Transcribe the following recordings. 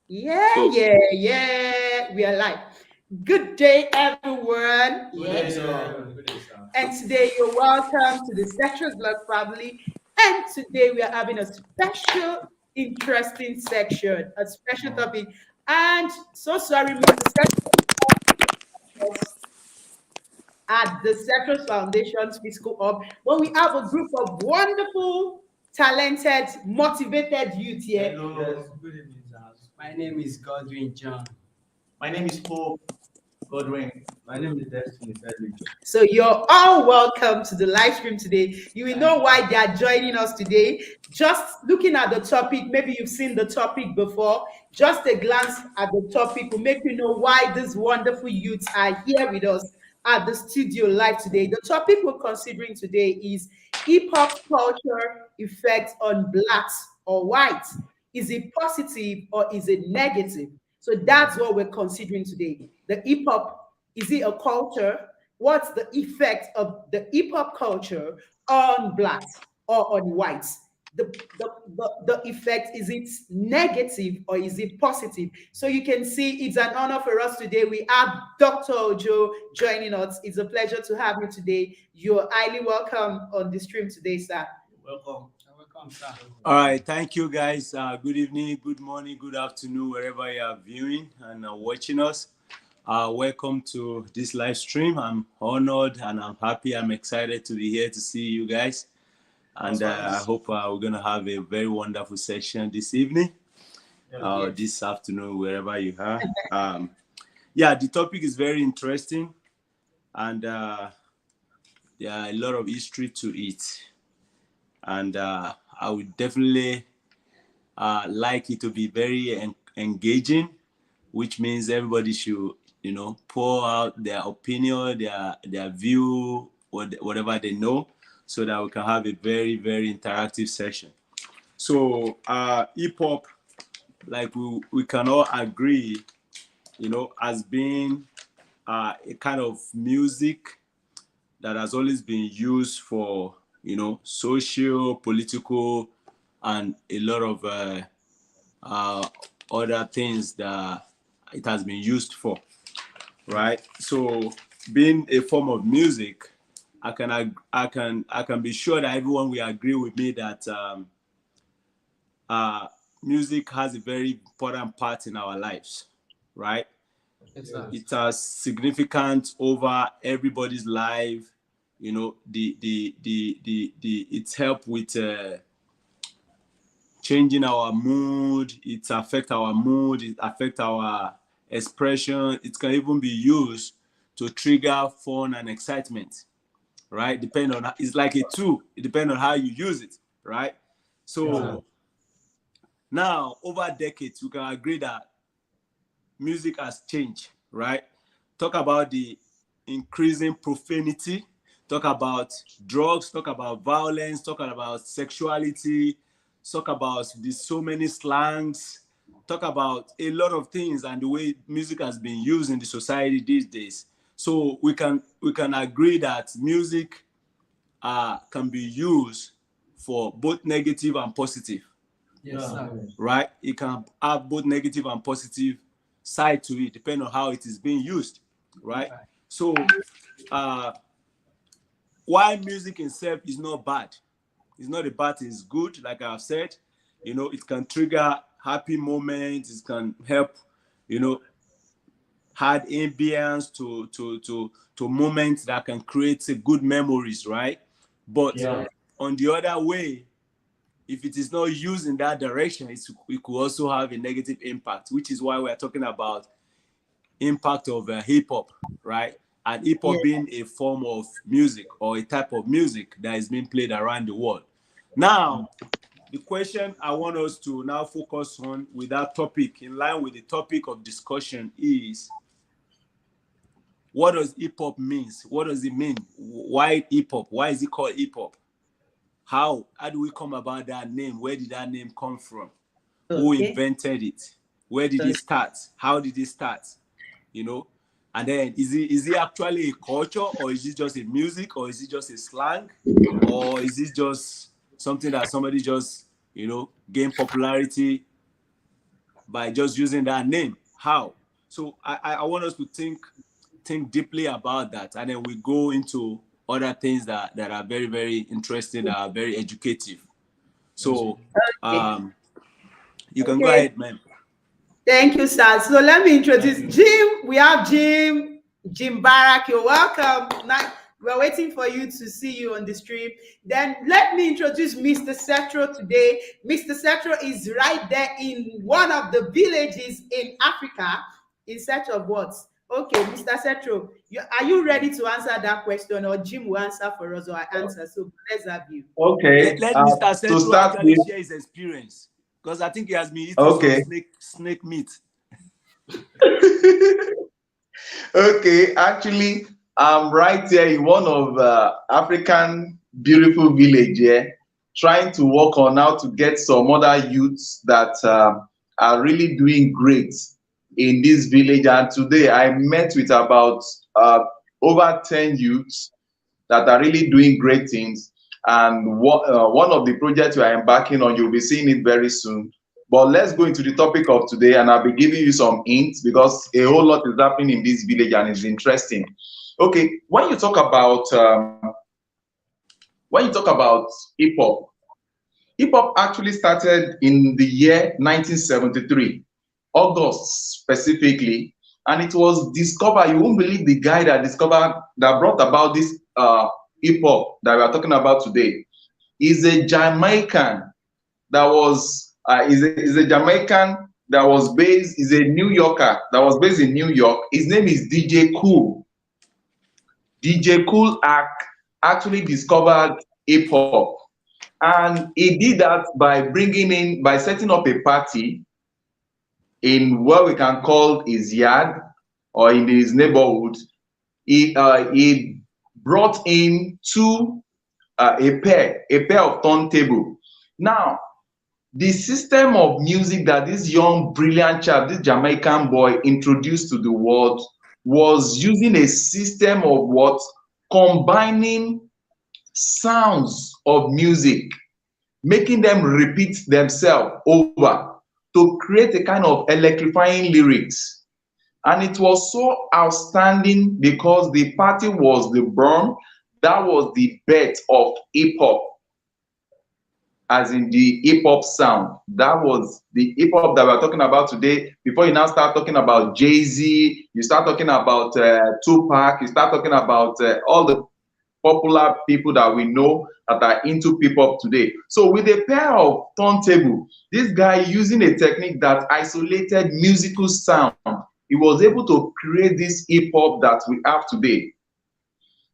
Yeah. We are live. Good day, everyone. Good day, Yeah. sir. Good day, sir. And today you're welcome to the Sexual Blood family. And today we are having a special, interesting section, a special topic. And so sorry, Mr. Sexual at the Sexual Foundation's Physical Hub, but we have a group of wonderful, talented, motivated youth here. Hello. Yes, good evening, sir. My name is Godwin John. My name is Hope Godwin. My name is Destiny Frederick. So you're all welcome to the live stream today. You will Thank know you. why they are joining us today. Just looking at the topic, maybe you've seen the topic before. Just a glance at the topic will make you know why these wonderful youths are here with us at the studio live today. The topic we're considering today is hip hop culture effect on blacks or whites. Is it positive or is it negative? So that's what we're considering today. The hip hop, is it a culture? What's the effect of the hip hop culture on blacks or on whites? The effect, is it negative or is it positive? So you can see it's an honor for us today. We have Dr. Ojo joining us. It's a pleasure to have you today. You're highly welcome on the stream today, sir. Welcome. You're welcome, sir. All right, thank you guys. Good evening, good morning, good afternoon, wherever you are viewing and watching us. Welcome to this live stream. I'm honored and I'm happy. I'm excited to be here to see you guys. And I hope we're going to have a very wonderful session this evening, this afternoon, wherever you are. The topic is very interesting and there are a lot of history to it. And I would definitely like it to be very engaging, which means everybody should, pour out their opinion, their view, whatever they know, so that we can have a very, very interactive session. So hip hop, like we can all agree, has been a kind of music that has always been used for, social, political, and a lot of other things that it has been used for, right? So, being a form of music, I can be sure that everyone will agree with me that music has a very important part in our lives, right? Yes, sir. It has significance over everybody's life. It's help with changing our mood. It affect our mood. It affect our expression. It can even be used to trigger fun and excitement, right? Depending on, it's like a tool. It depends on how you use it, right? So now, over decades, we can agree that music has changed, right? Talk about the increasing profanity, talk about drugs, talk about violence, talk about sexuality, talk about the so many slangs, talk about a lot of things and the way music has been used in the society these days. So we can agree that music can be used for both negative and positive. Yes, sir. Right? It can have both negative and positive side to it, depending on how it is being used, right? So, while music itself is not bad, it's not a bad thing, it's good, like I've said, it can trigger happy moments, it can help, add ambience to moments that can create good memories, right? But on the other way, if it is not used in that direction, it could also have a negative impact, which is why we're talking about impact of hip hop, right? And hip hop being a form of music or a type of music that is being played around the world. Now, the question I want us to now focus on with that topic, in line with the topic of discussion, is what does hip hop means? What does it mean? Why hip hop? Why is it called hip hop? How do we come about that name? Where did that name come from? Who invented it? Where did it start? How did it start? And then is it actually a culture, or is it just a music, or is it just a slang, or is it just something that somebody just gained popularity by just using that name. How? So I want us to think deeply about that, and then we go into other things that are very, very interesting, that are very educative. So Okay. you can go Okay. ahead, man. Thank you, sir. So let me introduce Thank you. Jim. We have Jim Barak. You're welcome. Now, we're waiting for you to see you on the stream. Then let me introduce Mr. Setro today. Mr. Setro is right there in one of the villages in Africa in search of what? Okay, Mr. Setro, are you ready to answer that question, or Jim will answer for us, or I answer? So let's have you. Let, Okay. let Mr. To Central start actually with, share his experience, because I think he has been eating some okay. snake meat. Okay. Actually, I'm right here in one of African beautiful village here, trying to work on how to get some other youths that are really doing great in this village. And today I met with about over 10 youths that are really doing great things. And one of the projects we are embarking on, you'll be seeing it very soon. But let's go into the topic of today, and I'll be giving you some hints because a whole lot is happening in this village and it's interesting. Okay, when you talk about hip hop actually started in the year 1973, August specifically, and it was discovered. You won't believe the guy that brought about this hip hop that we are talking about today is a Jamaican that was is a Jamaican that was based is a New Yorker that was based in New York. His name is DJ Cool. DJ Cool actually discovered hip hop, and he did that by setting up a party in what we can call his yard or in his neighborhood. He brought in a pair of turntable. Now, the system of music that this young brilliant chap, this Jamaican boy, introduced to the world was using a system of what? Combining sounds of music, making them repeat themselves over to create a kind of electrifying lyrics. And it was so outstanding because the party was the burn, that was the birth of hip hop, as in the hip hop sound. That was the hip hop that we're talking about today. Before you now start talking about Jay-Z, you start talking about Tupac, you start talking about all the popular people that we know that are into hip hop today. So with a pair of turntable, this guy using a technique that isolated musical sound, he was able to create this hip hop that we have today.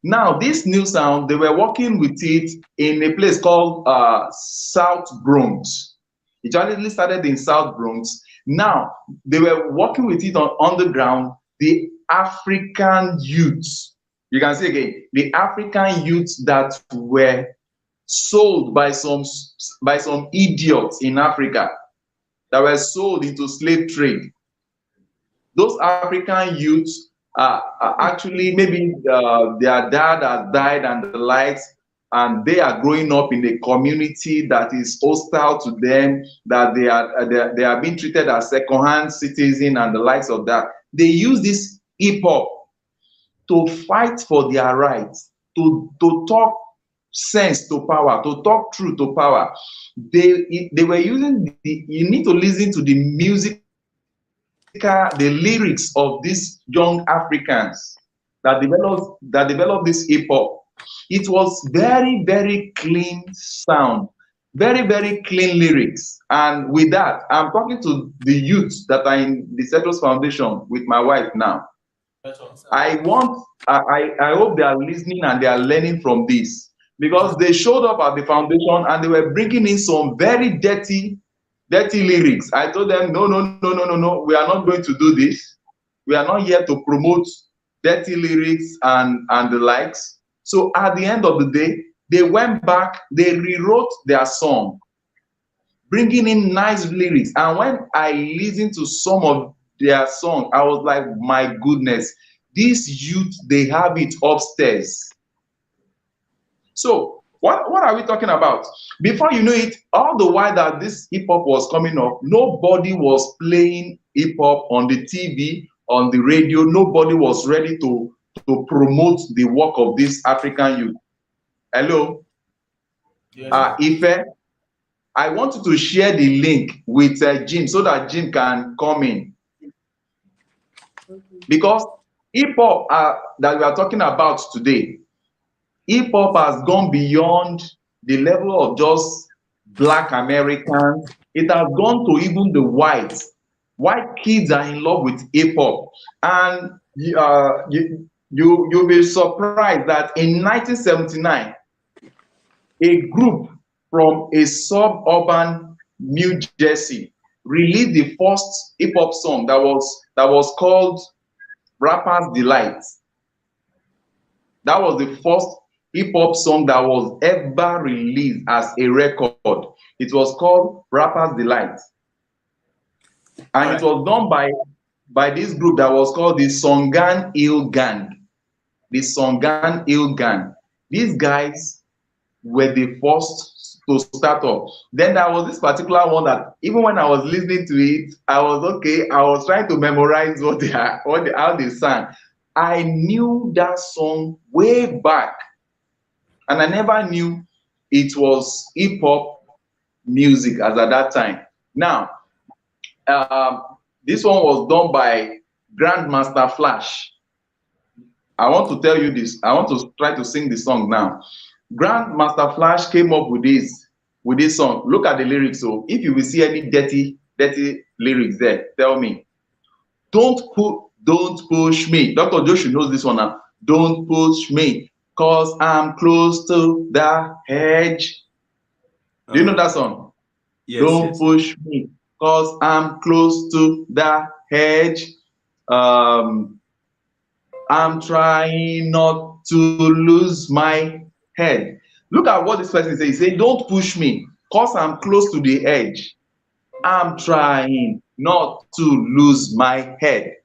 Now, this new sound, they were working with it in a place called South Bronx. It actually started in South Bronx. Now, they were working with it on the ground, the African youths. You can see again, the African youths that were sold by some idiots in Africa, that were sold into slave trade. Those African youths are actually maybe their dad has died and the likes, and they are growing up in a community that is hostile to them, that they are being treated as second-hand citizens and the likes of that. They use this hip hop to fight for their rights, to talk sense to power, to talk truth to power. They were using you need to listen to the the lyrics of these young Africans that developed this hip hop. It was very, very clean sound, very, very clean lyrics. And with that, I'm talking to the youths that are in the Setros Foundation with my wife now. That's all. I hope they are listening and they are learning from this, because they showed up at the foundation and they were bringing in some very dirty lyrics. I told them, no, no, no, no, no, no, we are not going to do this. We are not here to promote dirty lyrics and the likes. So at the end of the day, they went back, they rewrote their song, bringing in nice lyrics. And when I listened to some of their song, I was like, my goodness, these youth, they have it upstairs. So What are we talking about? Before you know it, all the while that this hip hop was coming up, nobody was playing hip hop on the TV, on the radio. Nobody was ready to promote the work of this African youth. Hello, Yes, sir. Ife, I want you to share the link with Jim so that Jim can come in, because hip hop that we are talking about today, hip hop has gone beyond the level of just black Americans. It has gone to even the whites. White kids are in love with hip hop, and you'll be surprised that in 1979, a group from a suburban New Jersey released the first hip hop song that was called "Rapper's Delight." That was the first hip hop song that was ever released as a record. It was called Rapper's Delight. And All it right. was done by this group that was called the Songan Hill Gang. The Songan Hill Gang. These guys were the first to start up. Then there was this particular one that even when I was listening to it, I was trying to memorize how they sang. I knew that song way back, and I never knew it was hip hop music as at that time. Now, this one was done by Grandmaster Flash. I want to tell you this. I want to try to sing the song now. Grandmaster Flash came up with this song. Look at the lyrics. So if you will see any dirty lyrics there, tell me. Don't push me. Dr. Joshua knows this one now. Don't push me, cause I'm close to the edge. Do you know that song? Yes, Don't yes. push me, cause I'm close to the edge. Um, I'm trying not to lose my head. Look at what this person says. He says, don't push me, cause I'm close to the edge. I'm trying not to lose my head.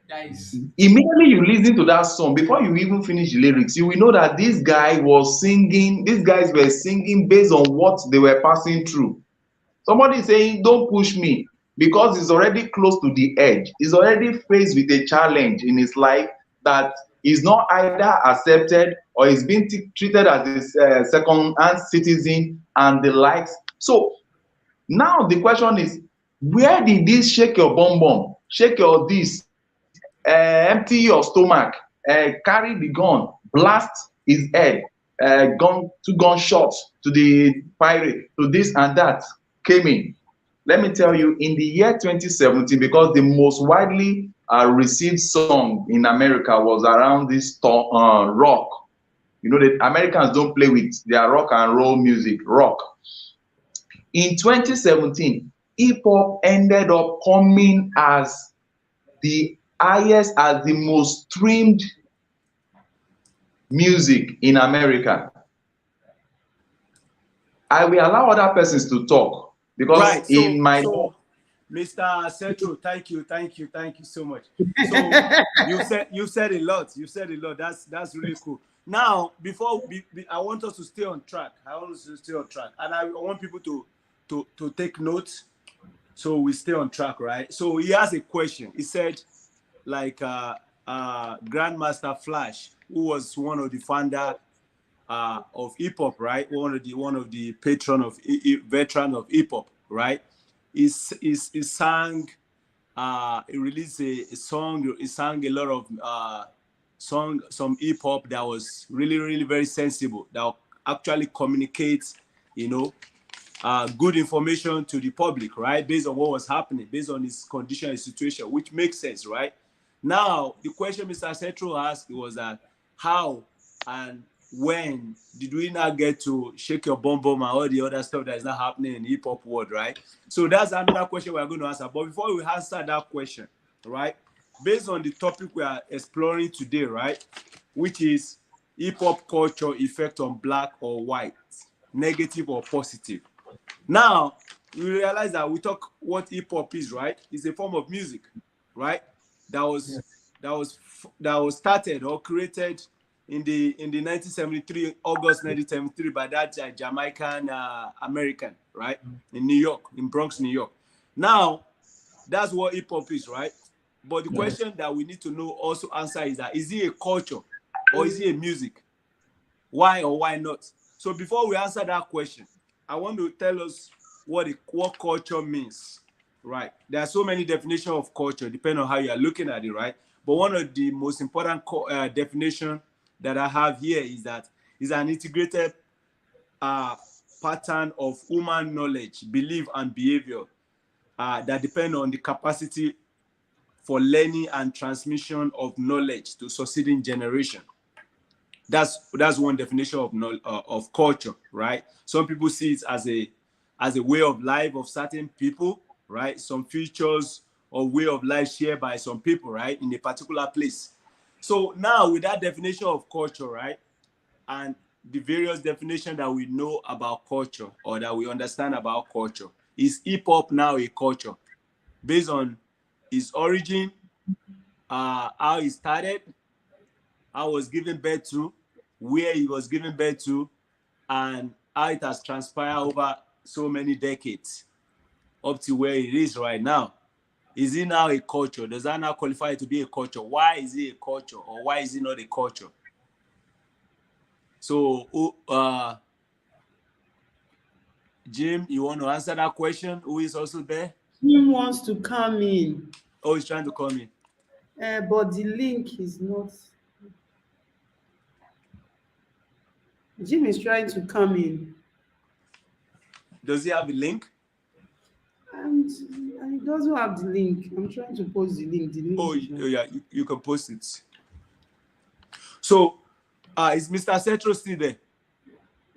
Nice. Immediately you listen to that song, before you even finish the lyrics, you will know that this guy was singing, these guys were singing based on what they were passing through. Somebody is saying, don't push me, because he's already close to the edge. He's already faced with a challenge in his life that is not either accepted or is being treated as a second-hand citizen and the likes. So now the question is, where did this shake your bum bum, shake your this, empty your stomach, carry the gun, blast his head, two gunshots to the pirate, to this and that came in? Let me tell you, in the year 2017, because the most widely received song in America was around this rock. You know that Americans don't play with their rock and roll music, rock. In 2017, hip hop ended up coming as the highest, as the most streamed music in America. I will allow other persons to talk because Right. in my Mr. Central, thank you so much. So you said a lot. You said a lot. That's really cool. Now, I want us to stay on track. And I want people to take notes, so we stay on track, right? So he has a question. He said, like, Grandmaster Flash, who was one of the founder of hip hop, right? One of the patron of veteran of hip hop, right? He sang, he released a song. He sang a lot of some hip hop that was really, really very sensible, that actually communicates, good information to the public, right? Based on what was happening, based on his condition and situation, which makes sense, right? Now, the question Mr. Central asked was that how and when did we not get to shake your bum bum and all the other stuff that is not happening in the hip hop world, right? So that's another question we're going to answer. But before we answer that question, right, based on the topic we are exploring today, right, which is hip hop culture effect on black or white, negative or positive. Now, we realize that we talk what hip hop is, right? It's a form of music, right? That was started or created in the 1973 August 1973 by that Jamaican American, right, in New York, in Bronx, New York. Now that's what hip hop is, right? But the question that we need to know also answer is that is it a culture or is it a music? Why or why not? So before we answer that question, I want to tell us what culture means, right? There are so many definitions of culture depending on how you are looking at it, right? But one of the most important definition that I have here is that is an integrated pattern of human knowledge, belief, and behavior that depend on the capacity for learning and transmission of knowledge to succeeding generation. That's one definition of culture, right? Some people see it as a way of life of certain people, right? Some features or way of life shared by some people, right, in a particular place. So now with that definition of culture, right, and the various definitions that we know about culture or that we understand about culture, is hip hop now a culture based on its origin, how it started, how it was given birth to, where it was given birth to, and how it has transpired over so many decades up to where it is right now. Is it now a culture? Does that now qualify to be a culture? Why is it a culture or why is it not a culture? So, Jim, you want to answer that question? Who is also there? Jim wants to come in, Oh, he's trying to come in. but the link is not. Jim is trying to come in, Does he have a link? and he doesn't have the link. I'm trying to post the link. The link Oh, is not. yeah, you can post it. So, is Mr. Cetro still there?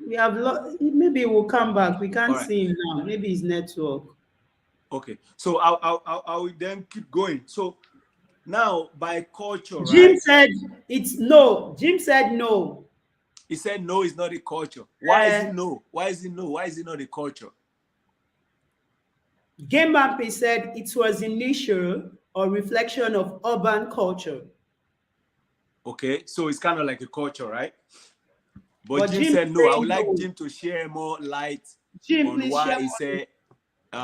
We have maybe he will come back. We can't All right. see him now. Maybe his network. Okay, so I will then keep going. So now by culture, Jim right? said it's no. Jim said no. He said no, it's not a culture. Why is it no? Why is it no? Why is it not a culture? Game Mappy said it was initial or reflection of urban culture. Okay, so it's kind of like a culture, right? But Jim Jim said no. I saying would like no. Jim to share more light Jim, on please why share he more. said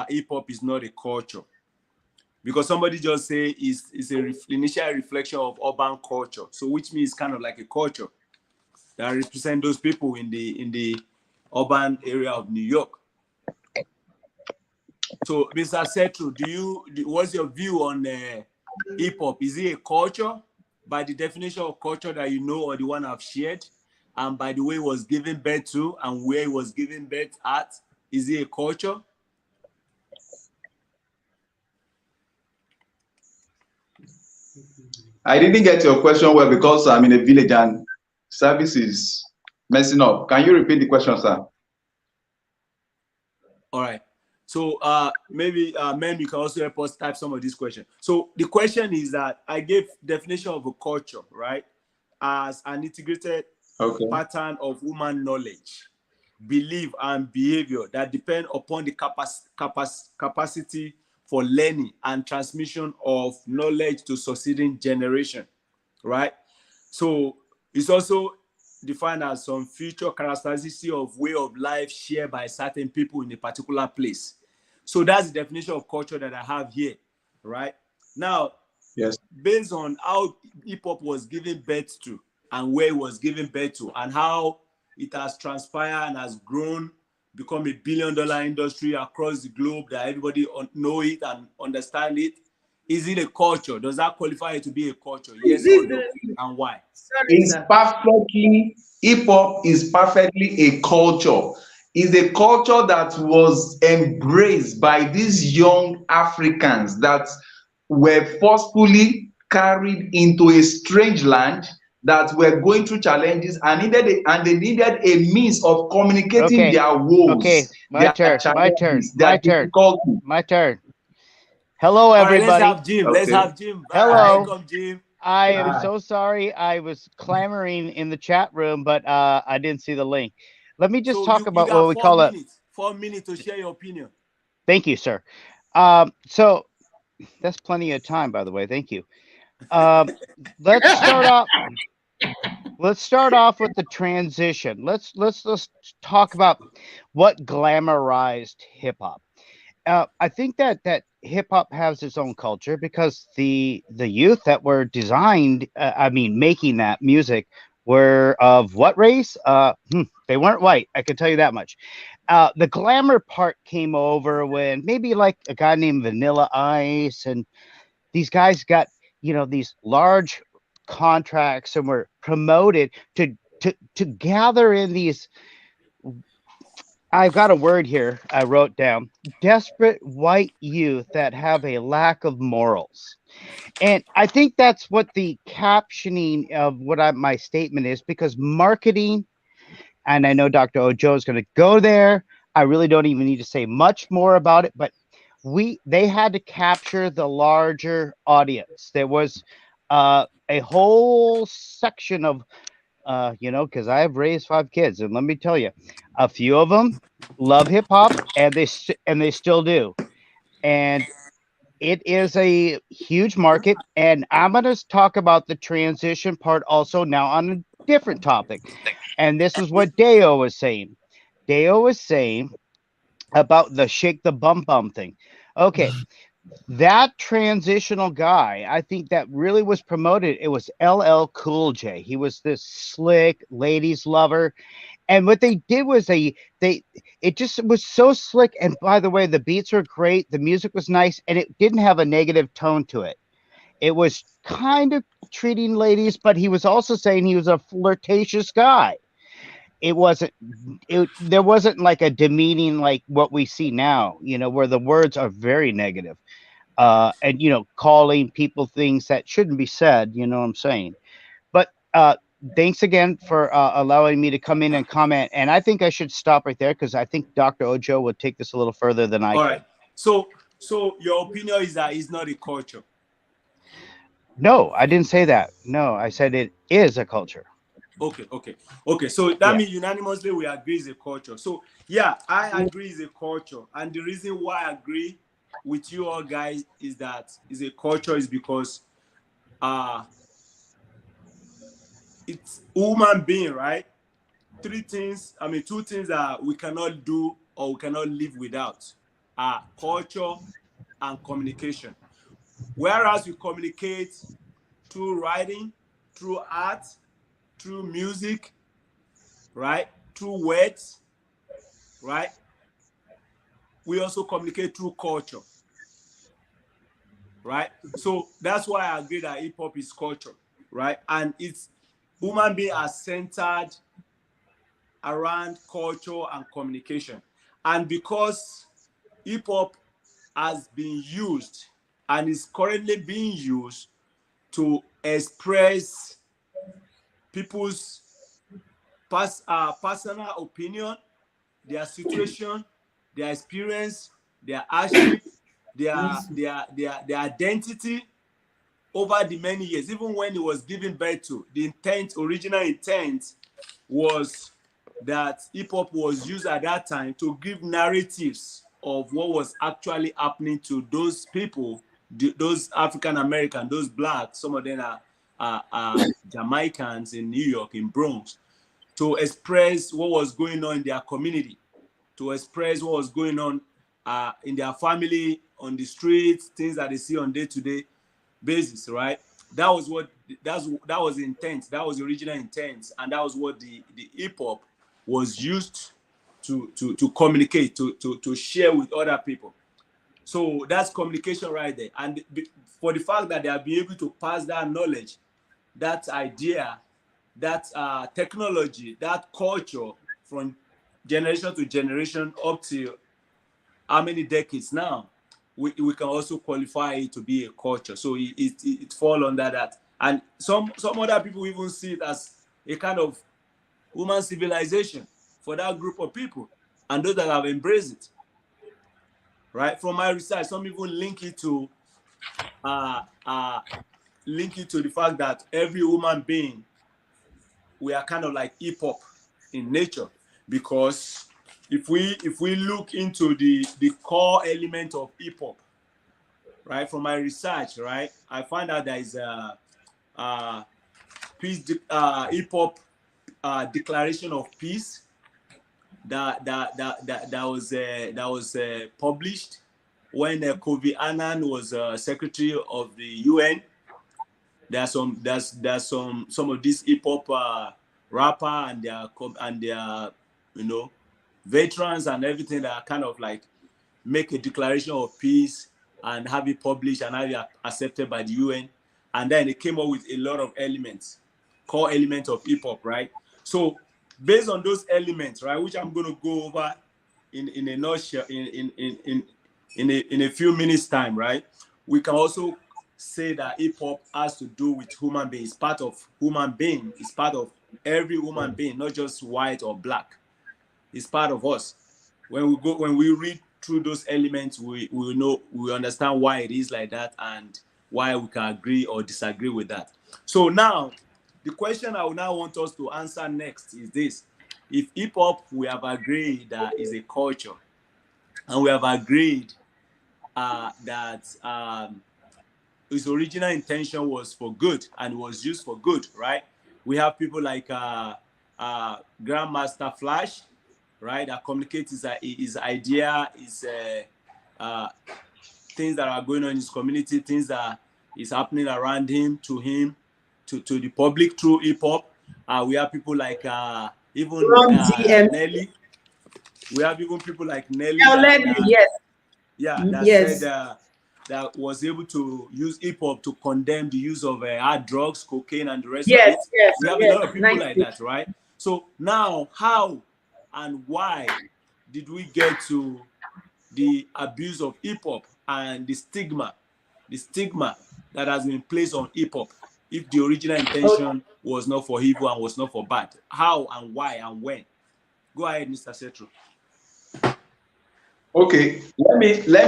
hip hop is not a culture. Because somebody just say it's a initial reflection of urban culture. So which means kind of like a culture that represent those people in the urban area of New York. So, Mr. Setru, what's your view on hip hop? Is it a culture by the definition of culture that you know or the one I've shared, and by the way it was given birth to and where it was given birth at? Is it a culture? I didn't get your question well because I'm in a village and service is messing up. Can you repeat the question, sir? All right. So maybe men, you can also help us type some of these questions. So the question is that I gave definition of a culture, right, as an integrated pattern of human knowledge, belief, and behavior that depend upon the capacity for learning and transmission of knowledge to succeeding generation, right? So it's also defined as some future characteristics of way of life shared by certain people in a particular place. So that's the definition of culture that I have here, right? Now, yes, based on how hip hop was given birth to and where it was given birth to and how it has transpired and has grown, become a billion-dollar industry across the globe that everybody know it and understand it. Is it a culture? Does that qualify it to be a culture? Yes or no? And why? Sorry, sir. Hip hop is perfectly a culture. It's a culture that was embraced by these young Africans that were forcefully carried into a strange land, that were going through challenges and they needed a means of communicating their woes, Okay, my turn. their difficulties. My turn. Hello, All right, let's everybody. have Jim. Let's have Jim. Hello. Welcome, Jim. I am so sorry. I was clamoring in the chat room, but I didn't see the link. Let me just So talk you about got what we call it. 4 minutes to share your opinion. Thank you, sir. So that's plenty of time, by the way. Thank you. Let's start off. let's start off with the transition. Let's talk about what glamorized hip hop. I think that hip hop has its own culture because the youth that were designed, I mean, making that music were of what race? They weren't white. I can tell you that much. The glamour part came over when maybe like a guy named Vanilla Ice and these guys got these large contracts and were promoted to gather in these. I've got a word here I wrote down: desperate white youth that have a lack of morals. And I think that's what the captioning of my statement is, because marketing, and I know Dr. Ojo is going to go there. I really don't even need to say much more about it, but they had to capture the larger audience. There was a whole section of because I have raised 5 kids, and let me tell you, a few of them love hip hop, and they still do, and it is a huge market. And I'm going to talk about the transition part also now on a different topic, and this is what Deo was saying. Deo was saying about the shake the bum bum thing. Okay, that transitional guy, I think that really was promoted. It was LL Cool J. He was this slick ladies lover, and what they did was they it just was so slick. And by the way, the beats were great, the music was nice, and it didn't have a negative tone to it. It was kind of treating ladies, but he was also saying he was a flirtatious guy. It wasn't there wasn't like a demeaning like what we see now, where the words are very negative, and calling people things that shouldn't be said. You know what I'm saying? But thanks again for allowing me to come in and comment. And I think I should stop right there because I think Dr. Ojo would take this a little further than I All could. right. So your opinion is that it's not a culture. No, I didn't say that. No, I said it is a culture. Okay. So that Yeah. means unanimously we agree it's a culture. So yeah, I agree it's a culture, and the reason why I agree with you all guys is that it's a culture is because uh it's human being, right? Two things that we cannot do or we cannot live without are culture and communication. Whereas we communicate through writing, through art, through music, right? Through words, right? We also communicate through culture, right? So that's why I agree that hip hop is culture, right? And it's human beings are centered around culture and communication. And because hip hop has been used and is currently being used to express people's personal opinion, their situation, their experience, their hardship, their identity over the many years. Even when it was given birth to, the original intent was that hip hop was used at that time to give narratives of what was actually happening to those people, those African American, those blacks. Some of them are Jamaicans in New York, in Bronx, to express what was going on in their community, to express what was going on in their family, on the streets, things that they see on day-to-day basis, right? That was the intent. That was the original intent, and that was what the hip hop was used to communicate, to share with other people. So that's communication right there. And for the fact that they have been able to pass that knowledge, that idea, that technology, that culture from generation to generation up to how many decades now, we can also qualify it to be a culture. So it falls under that. And some other people even see it as a kind of human civilization for that group of people, and those that have embraced it. Right? From my research, some even uh, uh, link it to the fact that every human being, we are kind of like hip hop in nature, because if we look into the core element of hip hop, right, from my research, right, I find out there is hip hop declaration of peace that was published when Kofi Annan was secretary of the UN. There's some of these hip hop rapper and their you know veterans and everything that are kind of like make a declaration of peace and have it published and have it accepted by the UN. And then it came up with a lot of elements, core elements of hip hop, right? So based on those elements, right, which I'm going to go over in a nutshell in a few minutes time, right? We can also say that hip hop has to do with human beings. It's part of human being. It's part of every human being, not just white or black. It's part of us. When we read through those elements, we understand why it is like that and why we can agree or disagree with that. So now, the question I would now want us to answer next is this: if hip hop, we have agreed that is a culture, and we have agreed that its original intention was for good and was used for good, right? We have people like Grandmaster Flash, right, that communicates his idea, his things that are going on in his community, things that is happening around him, to the public through hip hop. We have people like even Run DM. Nelly. We have even people like Nelly Yes. that Yes. said that was able to use hip hop to condemn the use of hard drugs, cocaine, and the rest of Yes. it. Yes. We have a Yes. lot of people Nice. like that, right? So now, how and why did we get to the abuse of hip hop and the stigma that has been placed on hip hop, if the original Okay. intention was not for evil and was not for bad? How and why and when? Go ahead, Mr. Setro. Okay, let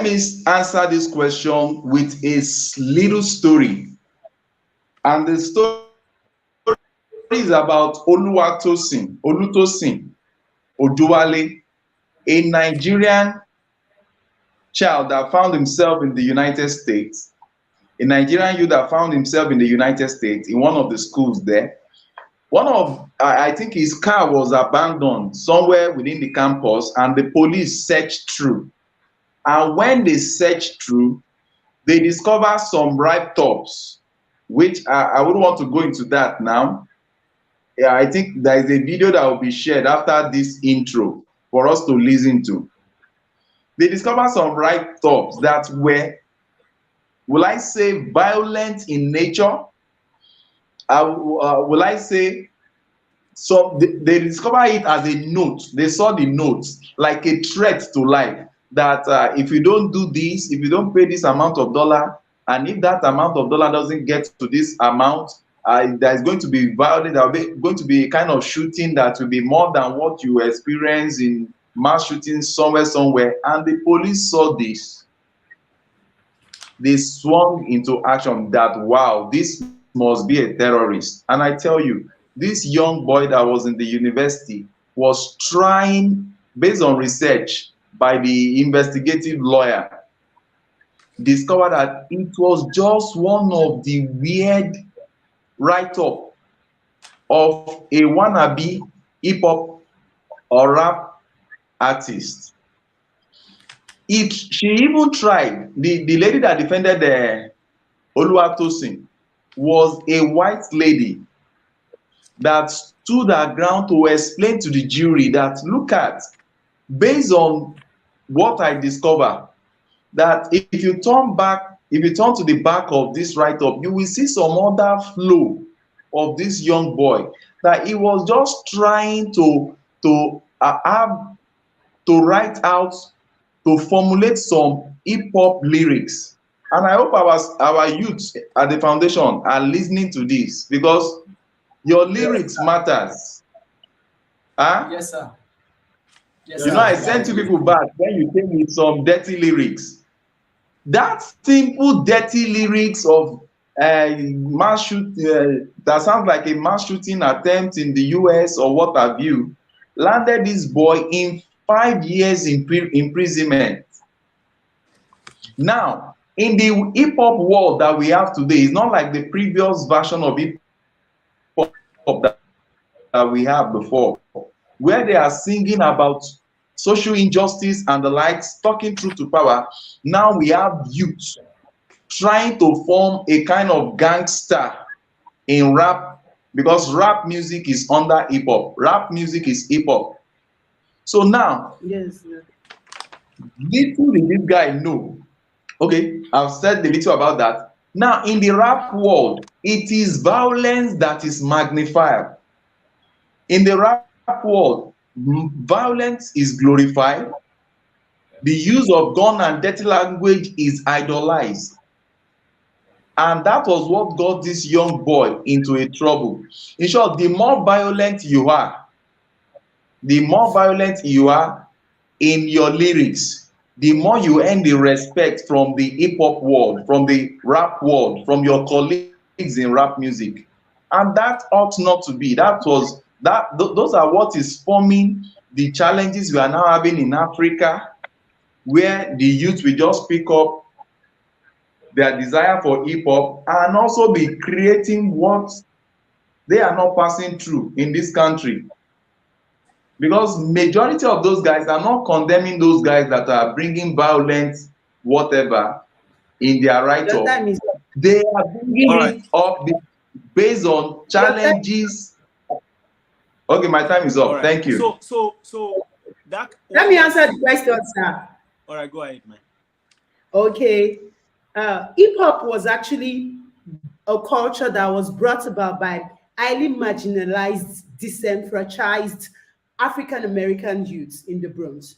me answer this question with a little story. And the story is about Olutosin Oduwale, a Nigerian child that found himself in the United States, a Nigerian youth that found himself in the United States in one of the schools there. I think his car was abandoned somewhere within the campus, and the police searched through. And when they searched through, they discovered some ripe tops, which I wouldn't want to go into that now. Yeah, I think there is a video that will be shared after this intro for us to listen to. They discovered some ripe tops that were, will I say, violent in nature? Will I say, so they discovered it as a note. They saw the note like a threat to life, that if you don't do this, if you don't pay this amount of dollar, and if that amount of dollar doesn't get to this amount, there's going to be violence. There's going to be a kind of shooting that will be more than what you experience in mass shooting somewhere. And the police saw this. They swung into action that, wow, this must be a terrorist. And I tell you, this young boy that was in the university was trying, based on research by the investigative lawyer, discovered that it was just one of the weird write-up of a wannabe hip-hop or rap artist. She even tried, the lady that defended Oluwatosin was a white lady that stood her ground to explain to the jury that, look at, based on what I discovered, that if you turn to the back of this write-up, you will see some other flow of this young boy, that he was just trying to write out, to formulate some hip-hop lyrics. And I hope our youth at the foundation are listening to this, because your lyrics matters. Huh? Yes, sir. Yes, You sir. know, I sent you people back when you came with some dirty lyrics. That simple dirty lyrics of mass shoot that sounds like a mass shooting attempt in the US or what have you, landed this boy in 5 years imprisonment. Now, in the hip hop world that we have today, it's not like the previous version of hip hop we have before, where they are singing about social injustice and the likes, talking truth to power. Now we have youth trying to form a kind of gangster in rap, because rap music is under hip hop. Rap music is hip hop. So now, Yes. Yes. little did this guy know. Okay, I've said a little about that. Now, in the rap world, it is violence that is magnified. In the rap world, violence is glorified. The use of gun and dirty language is idolized. And that was what got this young boy into a trouble. In short, the more violent you are, the more violent you are in your lyrics, the more you earn the respect from the hip hop world, from the rap world, from your colleagues in rap music. And that ought not to be. Those are what is forming the challenges we are now having in Africa, where the youth will just pick up their desire for hip hop and also be creating what they are not passing through in this country. Because majority of those guys are not condemning those guys that are bringing violence, whatever, in their Your write-up. time is up. They are bringing All right. it up based on Your time. challenges. Okay, my time is All up. right. Thank you. So that. Let me answer the question, sir. All right, go ahead, man. Okay. Hip hop was actually a culture that was brought about by highly marginalized, disenfranchised African American youths in the Bronx.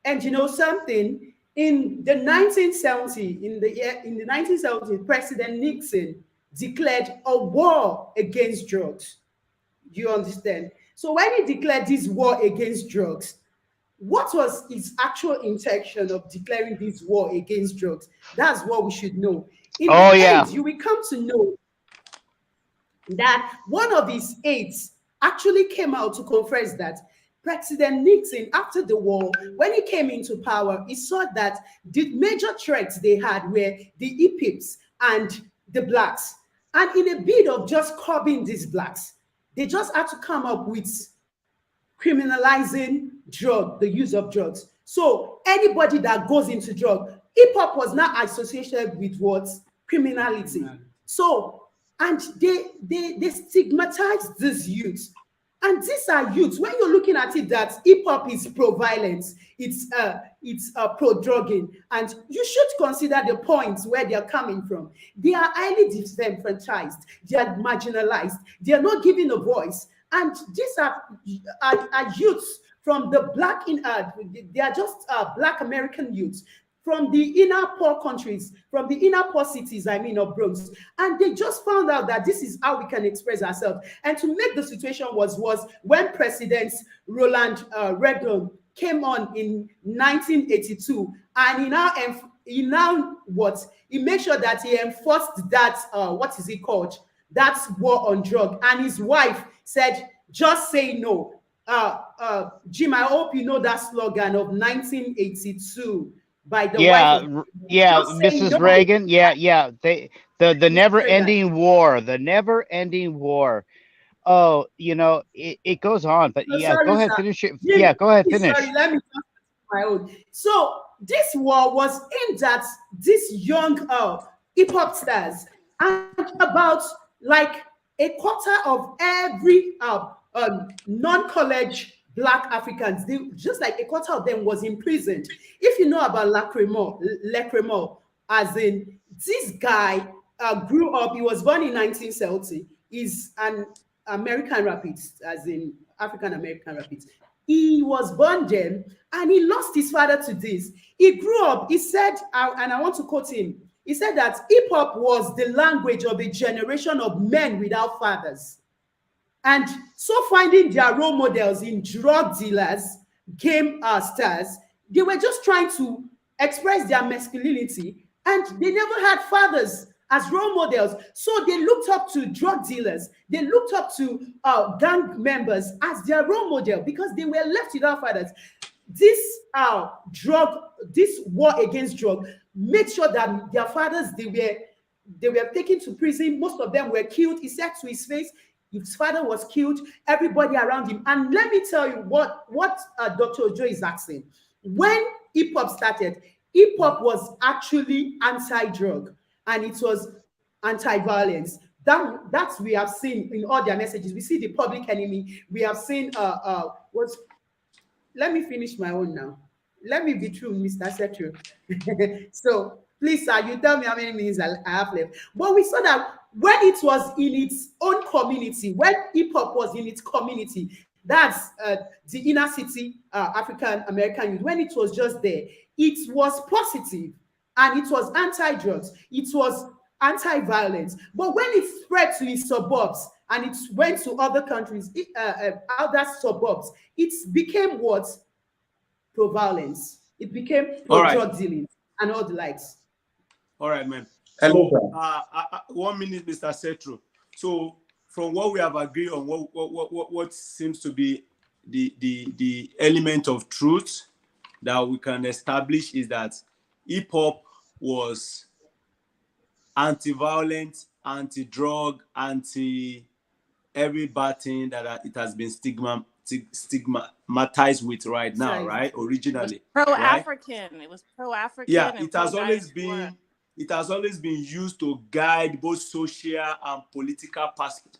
And you know something? In the 1970s, in the 1970s, President Nixon declared a war against drugs. You understand? So when he declared this war against drugs, what was his actual intention of declaring this war against drugs? That's what we should know. In Oh the yeah. end, you will come to know that one of his aides actually came out to confess that President Nixon, after the war, when he came into power, he saw that the major threats they had were the hippies and the blacks. And in a bid of just curbing these blacks, they just had to come up with criminalizing the use of drugs. So anybody that goes into drug, hip hop was not associated with what? Criminality. So, and they stigmatize these youths. And these are youths. When you're looking at it, that hip hop is pro-violence, it's pro-drugging, and you should consider the points where they're coming from. They are highly disenfranchised, they are marginalized, they are not given a voice. And these are youths from the they are just black American youths from the inner poor countries, from the inner poor cities, I mean, of Bronx. And they just found out that this is how we can express ourselves. And to make the situation was when President Roland Reagan came on in 1982, and he made sure that he enforced that, what is it called? That's war on drug. And his wife said, just say no. Jim, I hope you know that slogan of 1982 by the wife of Yeah, just say Mrs. no. Reagan. Yeah. The He never said that. ending war. The never ending war. Oh, it goes on, but So yeah, go sorry, ahead, sir. finish it. Jim, Yeah, go ahead, please, sorry, finish. let me just my own. So this war was aimed at these young hip hop stars, and about like a quarter of every non-college black Africans, just like a quarter of them was imprisoned. If you know about Lacrimore, as in this guy grew up, he was born in 1970. He's an American Rapids, as in African American Rapids. He was born then and he lost his father to this. He grew up, he said, and I want to quote him, he said that hip hop was the language of a generation of men without fathers. And so finding their role models in drug dealers, game stars, they were just trying to express their masculinity, and they never had fathers as role models. So they looked up to drug dealers, they looked up to gang members as their role model because they were left without fathers. This this war against drug made sure that their fathers, they were taken to prison. Most of them were killed. He said to his face, His father was killed, everybody around him. And let me tell you what Dr. Ojo is asking. When hip hop started, hip hop was actually anti-drug and it was anti-violence. That's we have seen in all their messages. We see the Public Enemy. We have seen what's let me finish my own now. Let me be true, Mr. Setru. So please, sir, you tell me how many minutes I have left. But we saw that when it was in its own community, when hip hop was in its community, that's the inner city African American youth, when it was just there, it was positive and it was anti-drugs, it was anti-violence. But when it spread to its suburbs and it went to other countries, other suburbs, it became what? Pro-violence. It became All right. pro-drug dealing and all the likes. All right, man. Hello, So, 1 minute, Mr. Setro. So, from what we have agreed on, what seems to be the element of truth that we can establish is that hip hop was anti-violent, anti-drug, anti every bad thing that it has been stigmatized with right now, right? Originally, pro-African. It was pro-African. Yeah, and it has always pro-diaspora. been used to guide both social and political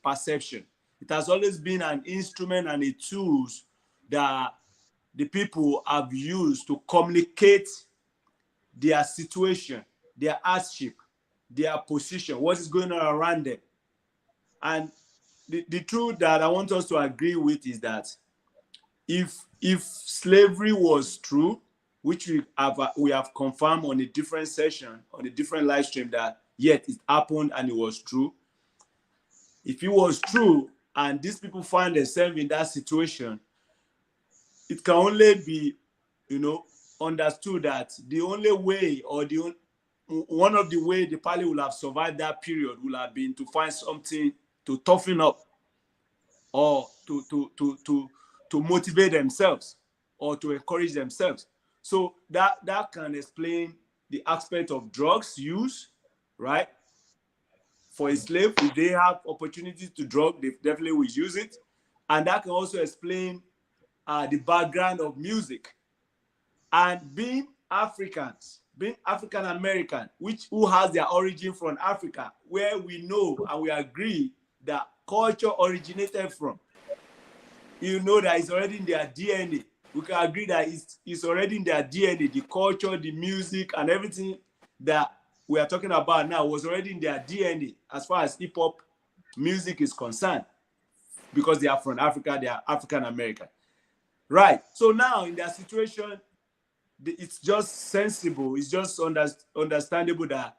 perception. It has always been an instrument and a tool that the people have used to communicate their situation, their hardship, their position, what is going on around them. And the truth that I want us to agree with is that if slavery was true, which we have confirmed on a different session, on a different live stream, that yet it happened and it was true. If it was true and these people find themselves in that situation, it can only be, understood that the only way, or one of the way the party will have survived that period will have been to find something to toughen up, or to motivate themselves, or to encourage themselves. So that can explain the aspect of drugs use, right? For a slave, if they have opportunities to drug, they definitely will use it. And that can also explain the background of music. And being Africans, being African American, who has their origin from Africa, where we know and we agree that culture originated from, that it's already in their DNA. We can agree that it's already in their DNA. The culture, the music, and everything that we are talking about now was already in their DNA as far as hip hop music is concerned, because they are from Africa, they are African American. Right. So now in their situation, it's just sensible, it's just understandable that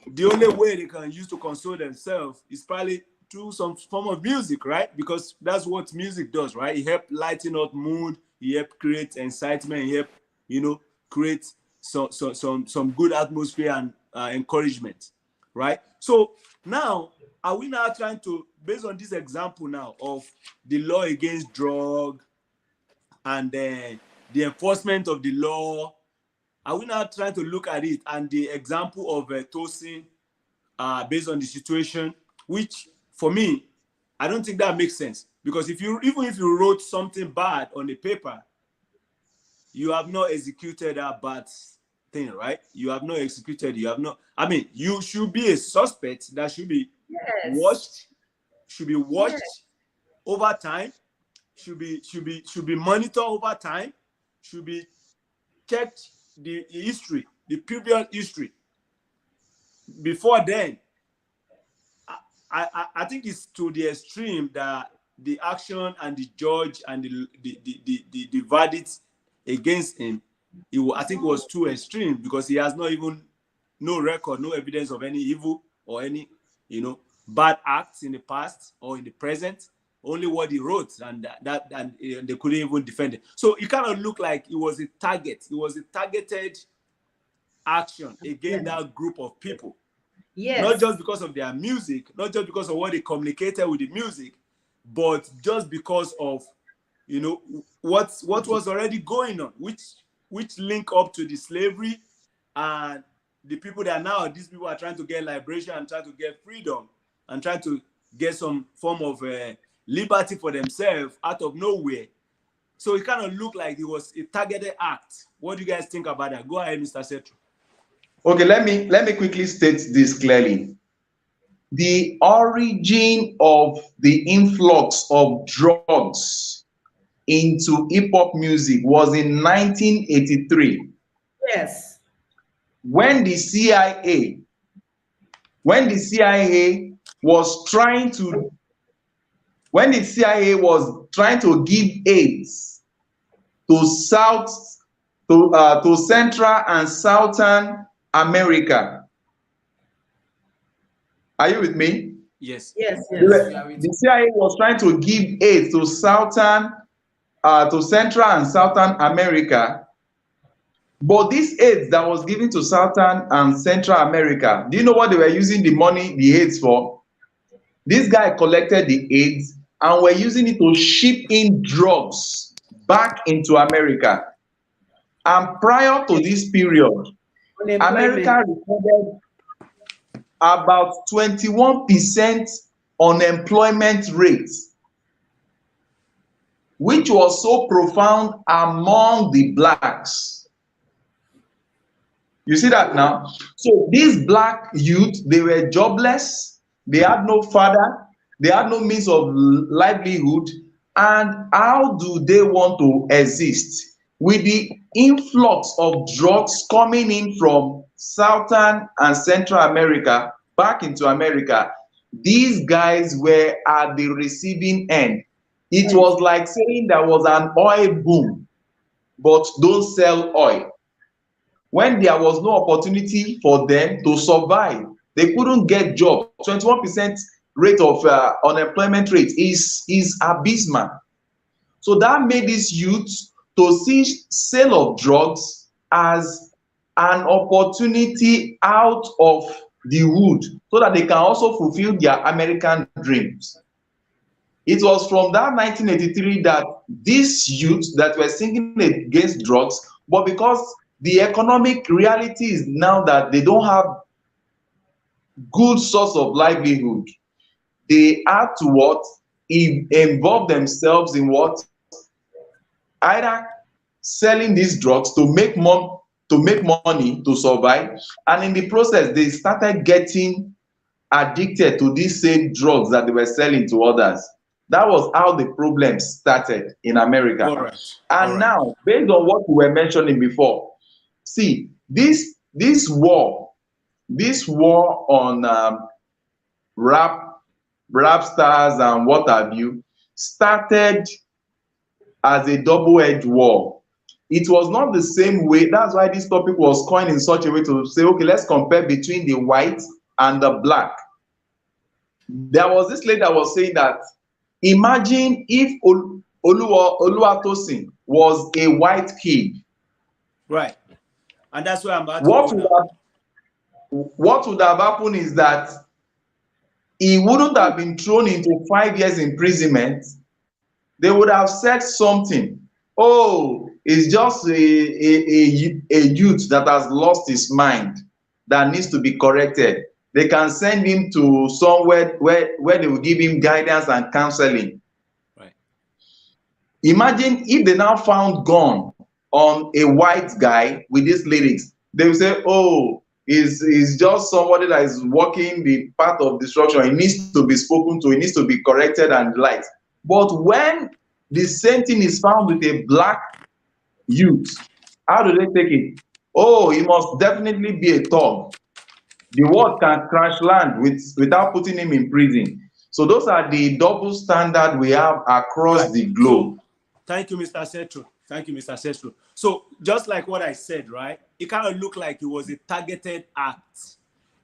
the only way they can use to console themselves is probably through some form of music, right? Because that's what music does, right? It helps lighten up mood, it helps create excitement, it helps, create some good atmosphere and encouragement, right? So now, are we now trying to, based on this example now of the law against drug and the enforcement of the law, are we now trying to look at it and the example of Tosin, based on the situation, which for me, I don't think that makes sense, because even if you wrote something bad on the paper, you have not executed that bad thing, right? You have not executed. You should be a suspect that should be watched, over time, should be monitored over time, should be checked the history, the previous history. Before then, I think it's to the extreme that the action and the judge and the verdict against him, I think it was too extreme, because he has not even no record, no evidence of any evil or any bad acts in the past or in the present. Only what he wrote, and they couldn't even defend it. So it kind of looked like it was a target. It was a targeted action against that group of people. Yes. Not just because of their music, not just because of what they communicated with the music, but just because of what was already going on, which link up to the slavery and the people that now these people are trying to get liberation and trying to get freedom and trying to get some form of liberty for themselves out of nowhere. So it kind of looked like it was a targeted act. What do you guys think about that? Go ahead, Mr. Setro. Okay, let me quickly state this clearly. The origin of the influx of drugs into hip hop music was in 1983 Yes. when the CIA was trying to give aids to Central and Southern America. Are you with me? Yes. Yes. The CIA was trying to give aid to Central and Southern America, but this aid that was given to Southern and Central America, do you know what they were using the aids for? This guy collected the aids and were using it to ship in drugs back into America. And prior to this period, America recorded about 21% unemployment rate, which was so profound among the blacks. You see that now? So these black youth, they were jobless, they had no father, they had no means of livelihood, and how do they want to exist? With the influx of drugs coming in from Southern and Central America back into America, these guys were at the receiving end. It was like saying there was an oil boom, but don't sell oil. When there was no opportunity for them to survive, they couldn't get jobs. 21% rate of unemployment rate is abysmal. So that made these youths to see sale of drugs as an opportunity out of the hood so that they can also fulfill their American dreams. It was from that 1983 that these youths that were singing against drugs, but because the economic reality is now that they don't have good source of livelihood, they had to what? Involve themselves in what? Either selling these drugs to make money to survive, and in the process they started getting addicted to these same drugs that they were selling to others. That was how the problem started in America. All right. And now, based on what we were mentioning before, see, this war on rap stars and what have you started as a double-edged war. It was not the same way. That's why this topic was coined in such a way to say, okay, let's compare between the white and the black. There was this lady that was saying that imagine if Oluwatosin was a white kid. Right. And that's where I'm about what would have happened is that he wouldn't have been thrown into 5 years imprisonment. They would have said something. Oh, it's just a youth that has lost his mind that needs to be corrected. They can send him to somewhere where they will give him guidance and counseling. Right. Imagine if they now found gun on a white guy with these lyrics. They will say, oh, is just somebody that is walking the path of destruction. He needs to be spoken to, he needs to be corrected and the likes. But when the same thing is found with a black youth, how do they take it? Oh, he must definitely be a thug. The world can crash land without putting him in prison. So those are the double standard we have across the globe. So, thank you, Mr. Setro. Thank you, Mr. Setro. So just like what I said, right? It kind of looked like it was a targeted act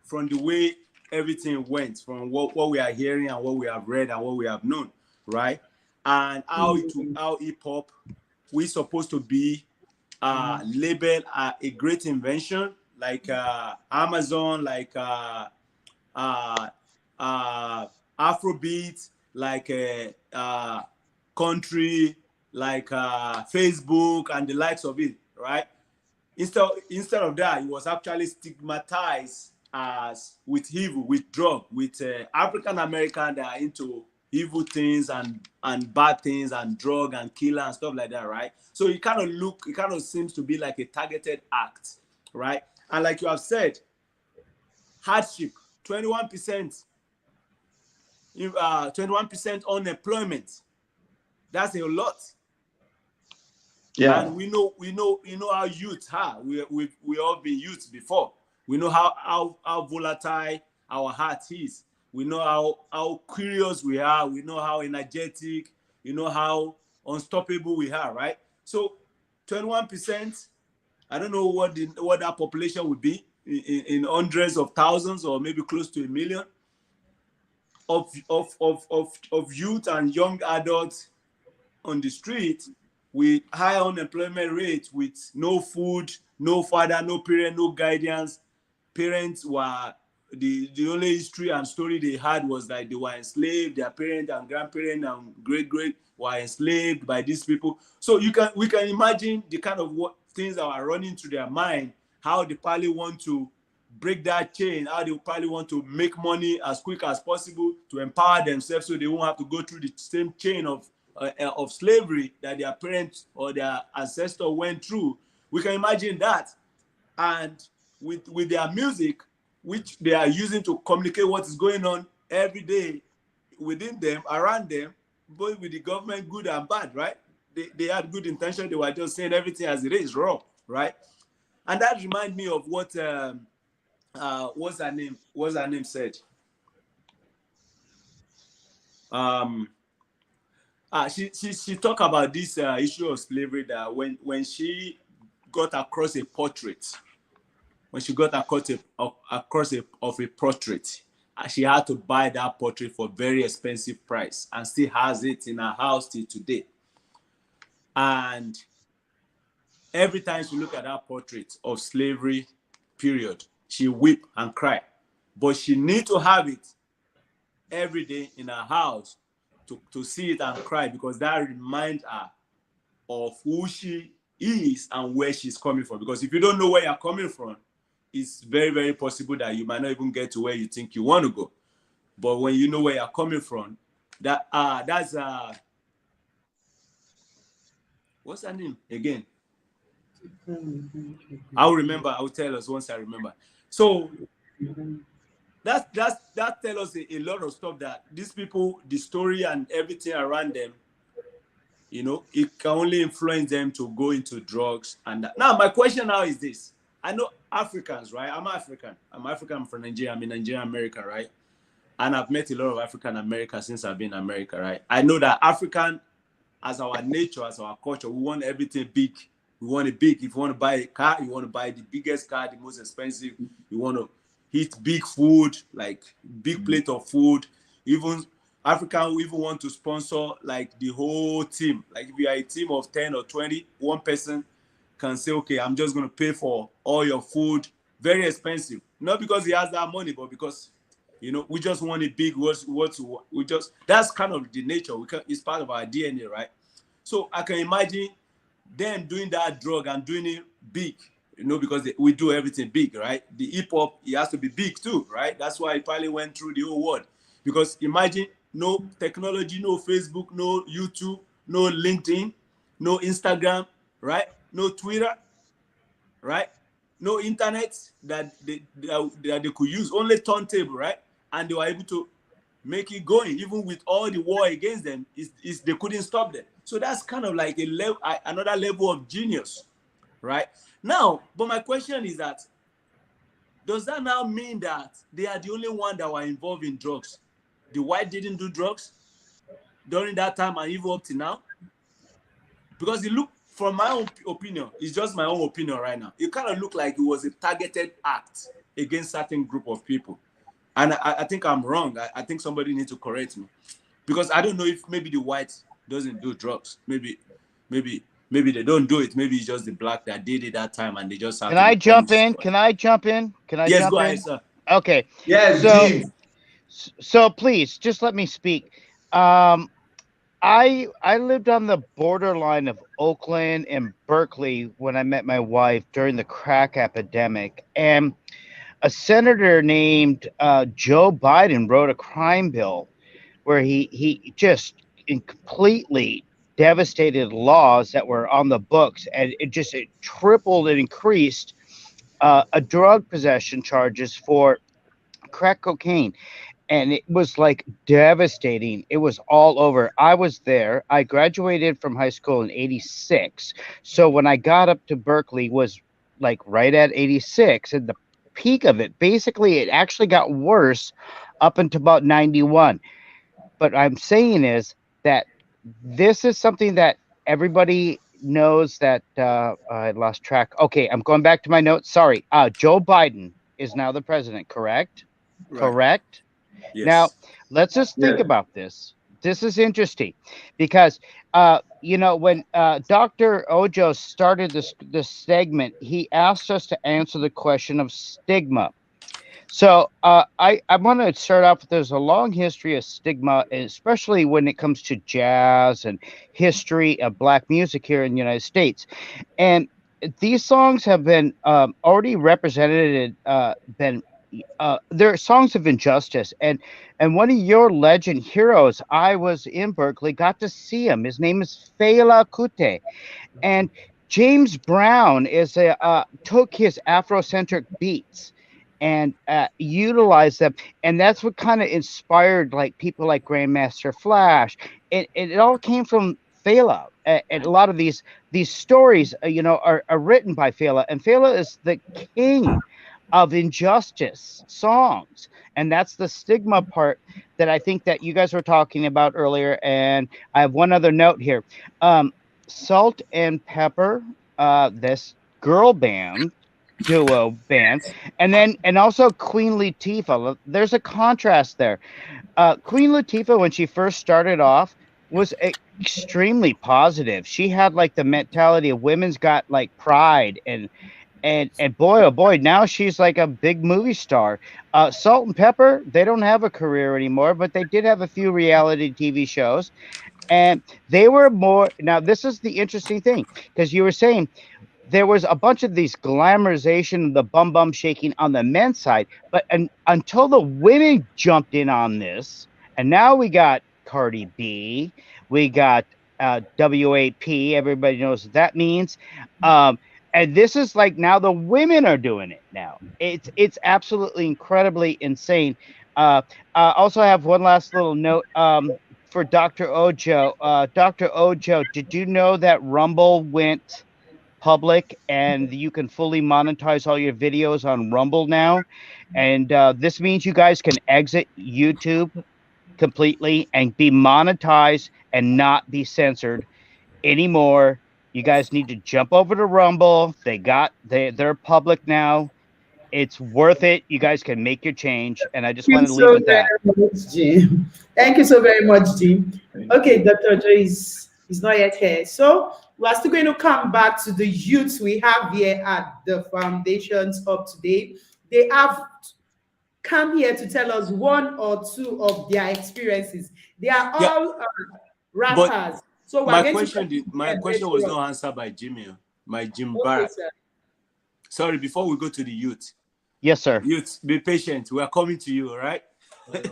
from the way everything went, from what we are hearing and what we have read and what we have known, right? And how hip-hop, we're supposed to be labeled a great invention, like Amazon, like Afrobeat, like country, like Facebook and the likes of it, right? Instead of that, it was actually stigmatized as with evil, with drug, with African American that are into evil things and bad things and drug and killer and stuff like that, right? So it kind of seems to be like a targeted act, right? And like you have said, hardship, 21%, 21% unemployment. That's a lot. Yeah. And you know how youth are. We all been youths before. We know how volatile our heart is. We know how curious we are. We know how energetic. You know how unstoppable we are, right? So 21%. I don't know what that population would be in hundreds of thousands or maybe close to a million of youth and young adults on the street with high unemployment rate, with no food, no father, no parent, no guidance. Parents were the only history and story they had was that they were enslaved. Their parents and grandparents and great were enslaved by these people. So we can imagine the kind of what things that are running through their mind, how they probably want to break that chain, how they probably want to make money as quick as possible to empower themselves so they won't have to go through the same chain of slavery that their parents or their ancestors went through. We can imagine that. And with their music, which they are using to communicate what is going on every day within them, around them, both with the government, good and bad, right? They had good intention. They were just saying everything as it is, raw, right? And that reminds me of what what's her name? What's her name said? Um, she talked about this issue of slavery that when she got across a portrait, when she got across of a portrait, she had to buy that portrait for very expensive price and still has it in her house till today. And every time she look at that portrait of slavery period, she weep and cry. But she need to have it every day in her house to see it and cry, because that reminds her of who she is and where she's coming from. Because if you don't know where you're coming from, it's very, very possible that you might not even get to where you think you want to go. But when you know where you're coming from, that's what's her name again? I'll remember. I'll tell us once I remember. So that tells us a lot of stuff, that these people, the story and everything around them, it can only influence them to go into drugs. And that. Now, my question now is this. I know Africans, right? I'm African. I'm from Nigeria. I'm in Nigeria, America, right? And I've met a lot of African Americans since I've been in America, right? I know that African, as our nature, as our culture, we want everything big. We want it big. If you want to buy a car, you want to buy the biggest car, the most expensive. You want to eat big food, like big plate of food. Even African, we even want to sponsor like the whole team. Like if you are a team of 10 or 20, one person can say, okay, I'm just going to pay for all your food, very expensive. Not because he has that money, but because, we just want it big. That's kind of the nature. It's part of our DNA, right? So I can imagine them doing that drug and doing it big, because we do everything big, right? The hip hop, it has to be big too, right? That's why it probably went through the whole world. Because imagine no technology, no Facebook, no YouTube, no LinkedIn, no Instagram, right? No Twitter, right? No internet that they could use, only turntable, right? And they were able to make it going, even with all the war against them, they couldn't stop them. So that's kind of like another level of genius, right? Now, but my question is that, does that now mean that they are the only one that were involved in drugs? The white didn't do drugs during that time and even up to now? Because it looked, from my own opinion, it's just my own opinion right now, it kind of looked like it was a targeted act against certain group of people. And I think I'm wrong. I think somebody needs to correct me. Because I don't know if maybe the white doesn't do drugs. Maybe they don't do it. Maybe it's just the black that did it that time and they just have Can to be I jump punished. in? Can I jump in? Can I Yes, jump go in? ahead, sir. Okay. Yes, So Jim. so please just let me speak. I lived on the borderline of Oakland and Berkeley when I met my wife during the crack epidemic, and a senator named Joe Biden wrote a crime bill where he just completely devastated laws that were on the books, and it tripled and increased a drug possession charges for crack cocaine, and it was like devastating. It was all over. I was there. I graduated from high school in 86. So when I got up to Berkeley was like right at 86 and the peak of it. Basically, it actually got worse up until about 91. But I'm saying is that this is something that everybody knows that I lost track. Okay, I'm going back to my notes. Sorry. Joe Biden is now the president, correct? Right. Correct. Now, Yes. let's just think Yes. about this. This is interesting because, when Dr. Ojo started this segment, he asked us to answer the question of stigma. So I want to start off with there's a long history of stigma, especially when it comes to jazz and history of black music here in the United States. And these songs have been already represented, been they're songs of injustice, and one of your legend heroes, I was in Berkeley, got to see him. His name is Fela Kuti, and James Brown is a took his Afrocentric beats and utilized them, and that's what kind of inspired like people like Grandmaster Flash. It all came from Fela, and a lot of these stories, are written by Fela, and Fela is the king of injustice songs, and that's the stigma part that I think that you guys were talking about earlier. And I have one other note here. Salt and Pepper, this girl band, duo band, and also Queen Latifah. There's a contrast there. Queen Latifah, when she first started off, was extremely positive. She had like the mentality of women's got like pride, and boy, oh boy, now she's like a big movie star. Salt and Pepper, they don't have a career anymore, but they did have a few reality TV shows, and they were more. Now, this is the interesting thing because you were saying there was a bunch of these glamorization of the bum shaking on the men's side, but until the women jumped in on this, and now we got Cardi B, we got WAP. Everybody knows what that means. And this is like now the women are doing it now. It's absolutely incredibly insane. I also have one last little note for Dr. Ojo. Dr. Ojo, did you know that Rumble went public and you can fully monetize all your videos on Rumble now? And this means you guys can exit YouTube completely and be monetized and not be censored anymore. You guys need to jump over to Rumble. They're public now. It's worth it. You guys can make your change. And I just Thank wanted you to leave so with that. very much, Jim. Thank you so very much, Jim. Okay, Dr. Joe is not yet here. So we're still going to come back to the youths we have here at the Foundations Hub today. They have come here to tell us one or two of their experiences. They are Yeah. all But rappers. So we're my going to question did my them question later was on. not answered by Jimmy. My Jim Okay, Barrack. sir. Sorry, before we go to the youth. Yes, sir. Youth, be patient. We are coming to you, all right?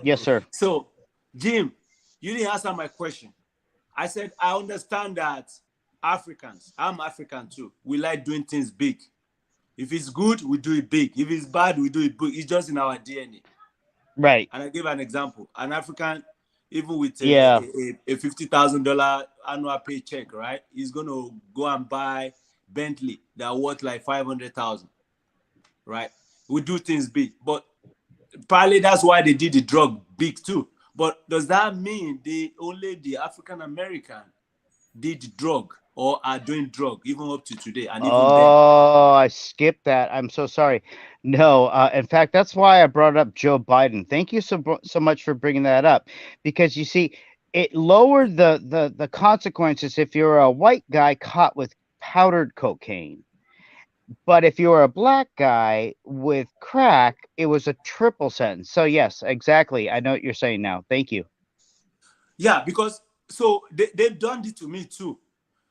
Yes, sir. So, Jim, you didn't answer my question. I said, I understand that Africans, I'm African too, we like doing things big. If it's good, we do it big. If it's bad, we do it big. It's just in our DNA. Right. And I gave an example. An African, even with Yeah. a $50,000 annual paycheck, right? He's going to go and buy Bentley that worth like 500,000, right? We do things big. But probably that's why they did the drug big too. But does that mean only the African American did drug or are doing drug even up to today? And even then, Oh, I skipped that. I'm so sorry. No, in fact, that's why I brought up Joe Biden. Thank you so much for bringing that up, because you see, it lowered the consequences if you're a white guy caught with powdered cocaine. But if you were a black guy with crack, it was a triple sentence. So yes, exactly. I know what you're saying now. Thank you. yeah, because so they've done it to me too.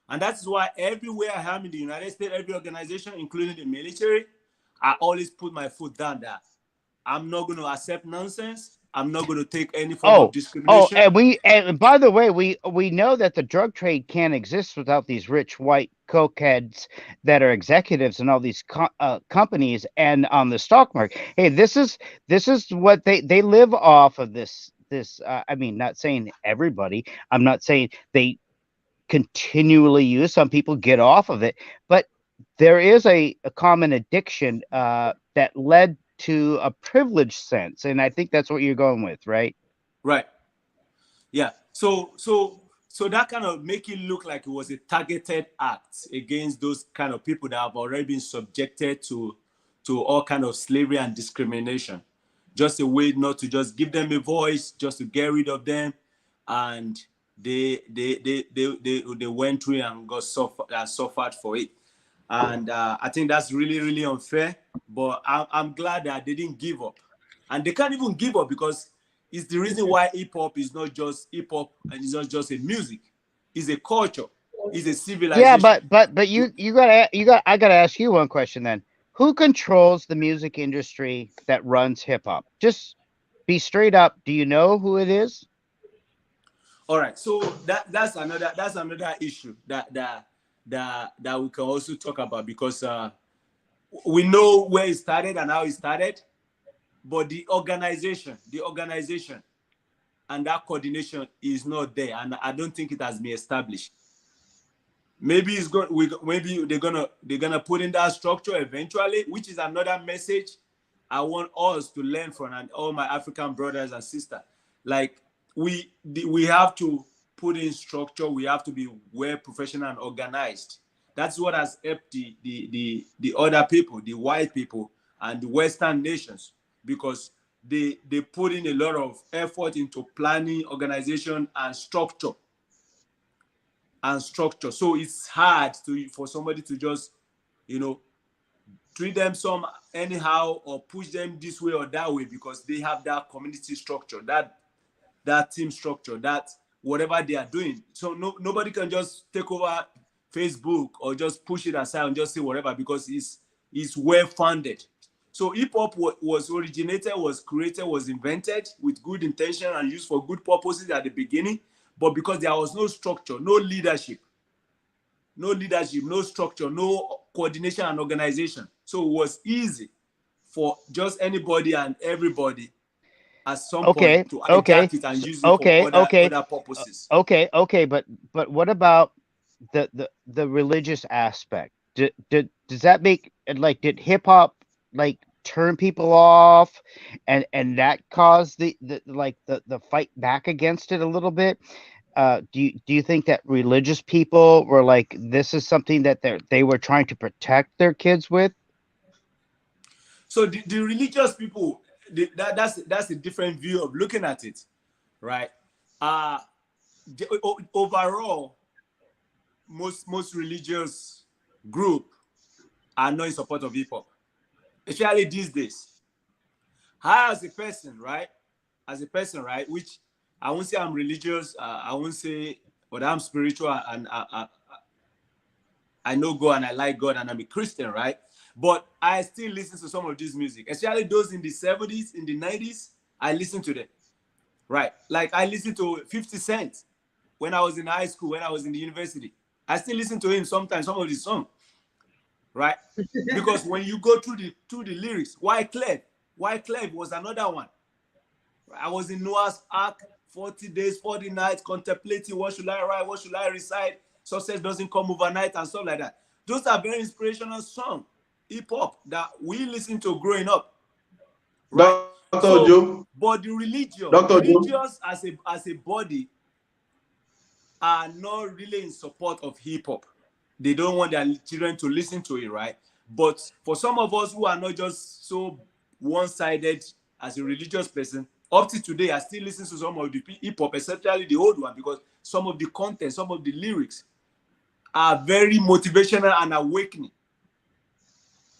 And that's why everywhere I am in the United States, every organization, including the military, I always put my foot down that I'm not going to accept nonsense. I'm not going to take any form of Oh, discrimination. and by the way, we know that the drug trade can't exist without these rich white cokeheads that are executives in all these companies and on the stock market. Hey, this is what they live off of this. I mean, not saying everybody. I'm not saying they continually use. Some people get off of it, but there is a common addiction that led to a privileged sense, and I think that's what you're going with, right? Right. Yeah. So that kind of make it look like it was a targeted act against those kind of people that have already been subjected to all kind of slavery and discrimination. Just a way not to just give them a voice, just to get rid of them, and they went through and suffered for it. And I think that's really really unfair. But I'm glad that they didn't give up, and they can't even give up because it's the reason why hip hop is not just hip hop and it's not just a music. It's a culture. It's a Yeah, civilization. but you got I gotta ask you one question then. Who controls the music industry that runs hip hop? Just be straight up. Do you know who it is? All right. So that's another issue that we can also talk about because we know where it started and how it started, but the organization and that coordination is not there, and I don't think it has been established. Maybe it's going. Maybe they're gonna put in that structure eventually, which is another message I want us to learn from, and all my African brothers and sisters. Like we have to put in structure. We have to be well professional and organized. That's what has helped the other people, the white people and the Western nations, because they put in a lot of effort into planning, organization, and structure. So it's hard for somebody to just, you know, treat them some anyhow or push them this way or that way because they have that community structure, that team structure, that whatever they are doing. So nobody can just take over Facebook or just push it aside and just say whatever because it's well funded. So hip hop was originated, was created, was invented with good intention and used for good purposes at the beginning. But because there was no structure, no leadership, no structure, no coordination and organization. So it was easy for just anybody and everybody at some point Okay, to okay, hijack it and use it for okay, other okay, other purposes. okay. But what about the religious aspect? Does that make like did hip hop like turn people off, and that caused the fight back against it a little bit? Do you think that religious people were like this is something that they were trying to protect their kids with? So the religious people, that's a different view of looking at it, right? Uh, Overall, most religious group are not in support of hip hop, especially these days. I as a person, right? As a person, right? Which I won't say I'm religious. I won't say, but I'm spiritual and I know God and I like God and I'm a Christian, right? But I still listen to some of this music, especially those in the 70s, in the 90s. I listen to them, right? Like I listened to 50 Cent when I was in high school, when I was in the university. I still listen to him sometimes, some of his songs, right? Because when you go through the lyrics, Wyclef was another one. I was in Noah's Ark, 40 days, 40 nights, contemplating what should I write, what should I recite. Success doesn't come overnight and stuff like that. Those are very inspirational songs, hip hop that we listen to growing up, right? Dr. So, Joe, but the Dr. Joe. religious as a body are not really in support of hip hop. They don't want their children to listen to it, right? But for some of us who are not just so one-sided as a religious person, up to today, I still listen to some of the hip hop, especially the old one, because some of the content, some of the lyrics are very motivational and awakening.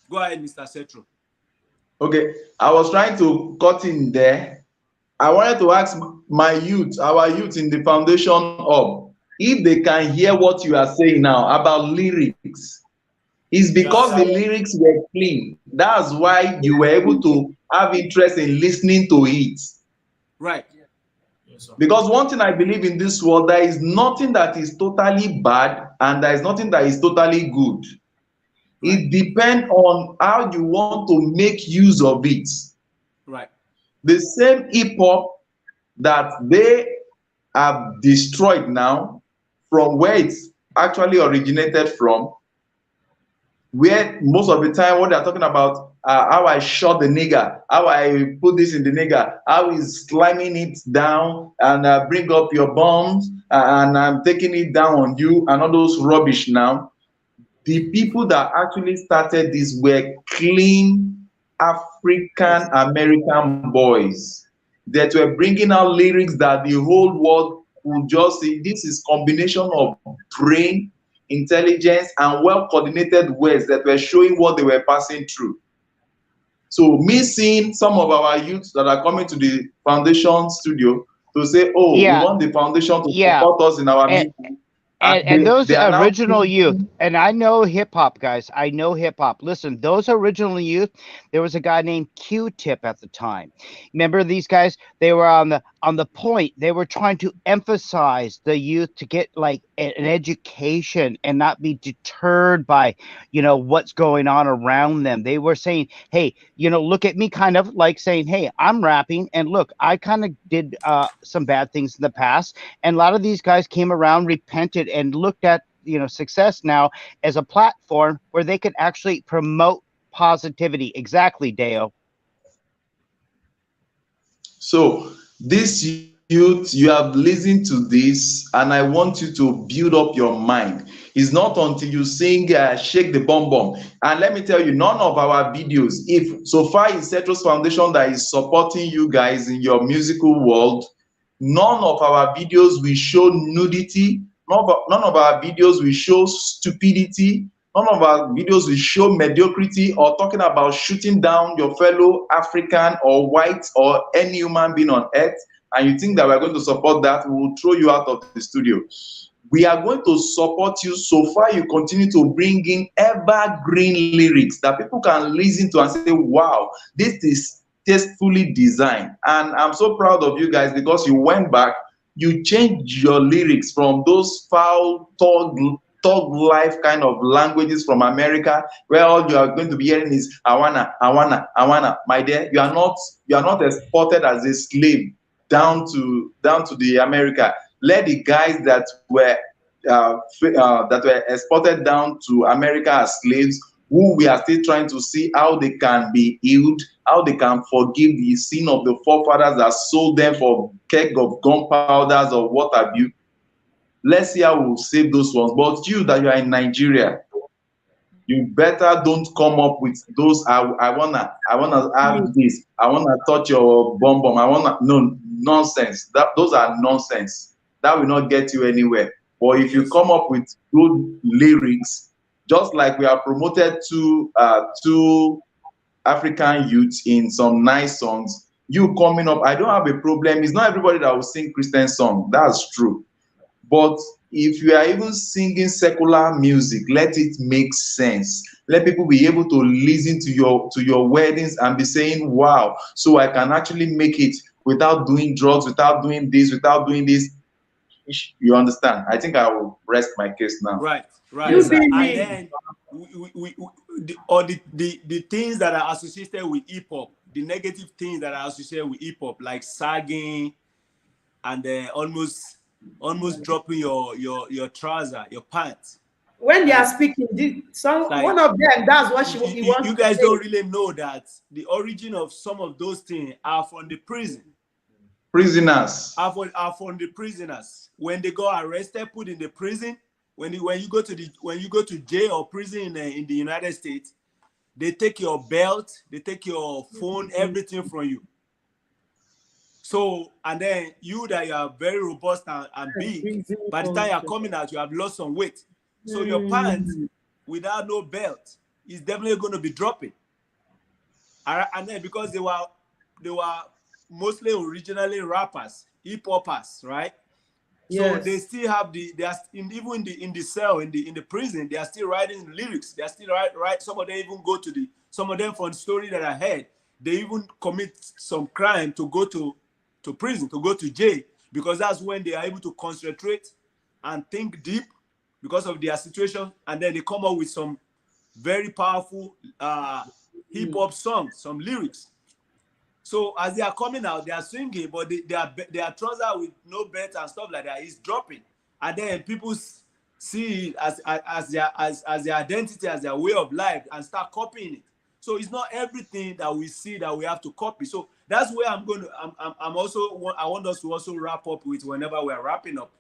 Go ahead, Mr. Setro. Okay, I was trying to cut in there. I wanted to ask my youth, our youth in the foundation hub, if they can hear what you are saying now about lyrics. It's Yes, because sir. the lyrics were clean. That's why you were able to have interest in listening to it. Right. Because one thing I believe in this world, there is nothing that is totally bad and there is nothing that is totally good. Right. It depends on how you want to make use of it. Right. The same hip hop that they have destroyed now from where it's actually originated from, where most of the time what they're talking about, how I shot the nigger, how I put this in the nigger, how he's climbing it down and bring up your bombs and I'm taking it down on you and all those rubbish now. The people that actually started this were clean African American boys that were bringing out lyrics that the whole world could just see. This is combination of brain, intelligence, and well coordinated words that were showing what they were passing through. So me seeing some of our youths that are coming to the foundation studio to say, oh, we Yeah, want the foundation to yeah. support us in our And music, and and those they are now original youth, and I know hip hop guys, I know hip hop. Listen, those original youth, there was a guy named Q-Tip at the time. Remember these guys? They were on the point. They were trying to emphasize the youth to get like an education and not be deterred by, what's going on around them. They were saying, hey, look at me, kind of like saying, hey, I'm rapping, and look, I kind of did some bad things in the past, and a lot of these guys came around, repented, and looked at success now as a platform where they could actually promote positivity. Exactly, Deo. so this youth, you have listened to this, and I want you to build up your mind. It's not until you sing Shake the Bum Bum. And let me tell you, none of our videos, if so far is Cetros Foundation that is supporting you guys in your musical world, none of our videos will show nudity, none of our videos will show stupidity, none of our videos will show mediocrity or talking about shooting down your fellow African or white or any human being on earth. And you think that we're going to support that, we will throw you out of the studio. We are going to support you so far you continue to bring in evergreen lyrics that people can listen to and say, wow, this is tastefully designed. And I'm so proud of you guys because you went back, you changed your lyrics from those foul thug life kind of languages from America, where all you are going to be hearing is I wanna. My dear, you are not exported as a slave down to the America. Let the guys that were exported down to America as slaves, who we are still trying to see how they can be healed, how they can forgive the sin of the forefathers that sold them for keg of gunpowders or what have you. Let's see how we'll save those ones. But you that you are in Nigeria, you better don't come up with those I wanna have this, I wanna touch your bum bum, I wanna no nonsense. Those are nonsense. That will not get you anywhere. But if you Yes. come up with good lyrics, just like we have promoted two African youths in some nice songs, you coming up, I don't have a problem. It's not everybody that will sing Christian song. That's true. But if you are even singing secular music, let it make sense. Let people be able to listen to your weddings and be saying, wow, so I can actually make it without doing drugs, without doing this, without doing this. You understand? I think I will rest my case now. Right. Right. You Yes. be And me. then the things that are associated with hip hop, the negative things that are associated with hip hop, like sagging and almost dropping your trouser, your pants. When they are Like speaking, like one of them, that's what he wants you to guys say. don't really know that the origin of some of those things are from the prison. Prisoners. Are from the prisoners when they got arrested, put in the prison. When you go to jail or prison in the United States, they take your belt, they take your phone, everything from you. So, and then you that you are very robust and big, by the time you are coming out, you have lost some weight. So your pants without no belt is definitely going to be dropping. And then because they were mostly originally rappers, hip hoppers, right? So they Yes. still have they are even in the cell in the prison, they are still writing lyrics. They are still write. Some of them even go to the some of them from the story that I heard, they even commit some crime to go to prison, to go to jail, because that's when they are able to concentrate and think deep because of their situation, and then they come up with some very powerful hip hop songs, some lyrics. So as they are coming out, they are singing, but their trouser with no belt and stuff like that is dropping, and then people see it as their identity, as their way of life, and start copying it. So it's not everything that we see that we have to copy. So that's where I'm going to. I'm also. I want us to also wrap up with whenever we're wrapping up.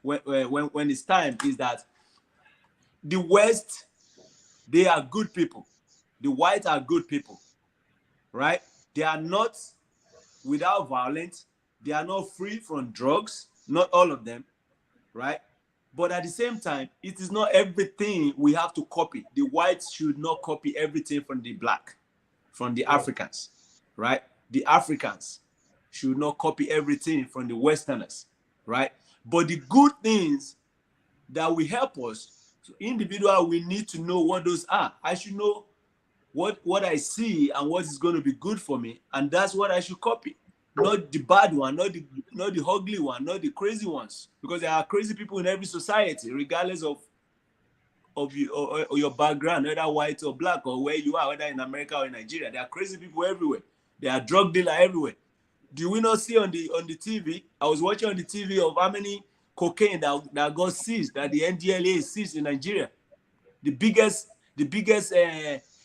When it's time, is that the West, they are good people. The whites are good people, right? They are not without violence. They are not free from drugs, not all of them, right? But at the same time, it is not everything we have to copy. The whites should not copy everything from the black, from the Africans, right? The Africans should not copy everything from the Westerners, right? But the good things that will help us, so individual, we need to know what those are. I should know what I see and what is going to be good for me, and that's what I should copy. Not the bad one, not the ugly one, not the crazy ones, because there are crazy people in every society, regardless of you or your background, whether white or black or where you are, whether in America or in Nigeria. There are crazy people everywhere. There are drug dealers everywhere. Do we not see on the TV? I was watching on the TV of how many cocaine that got seized, that the NDLA seized in Nigeria, the biggest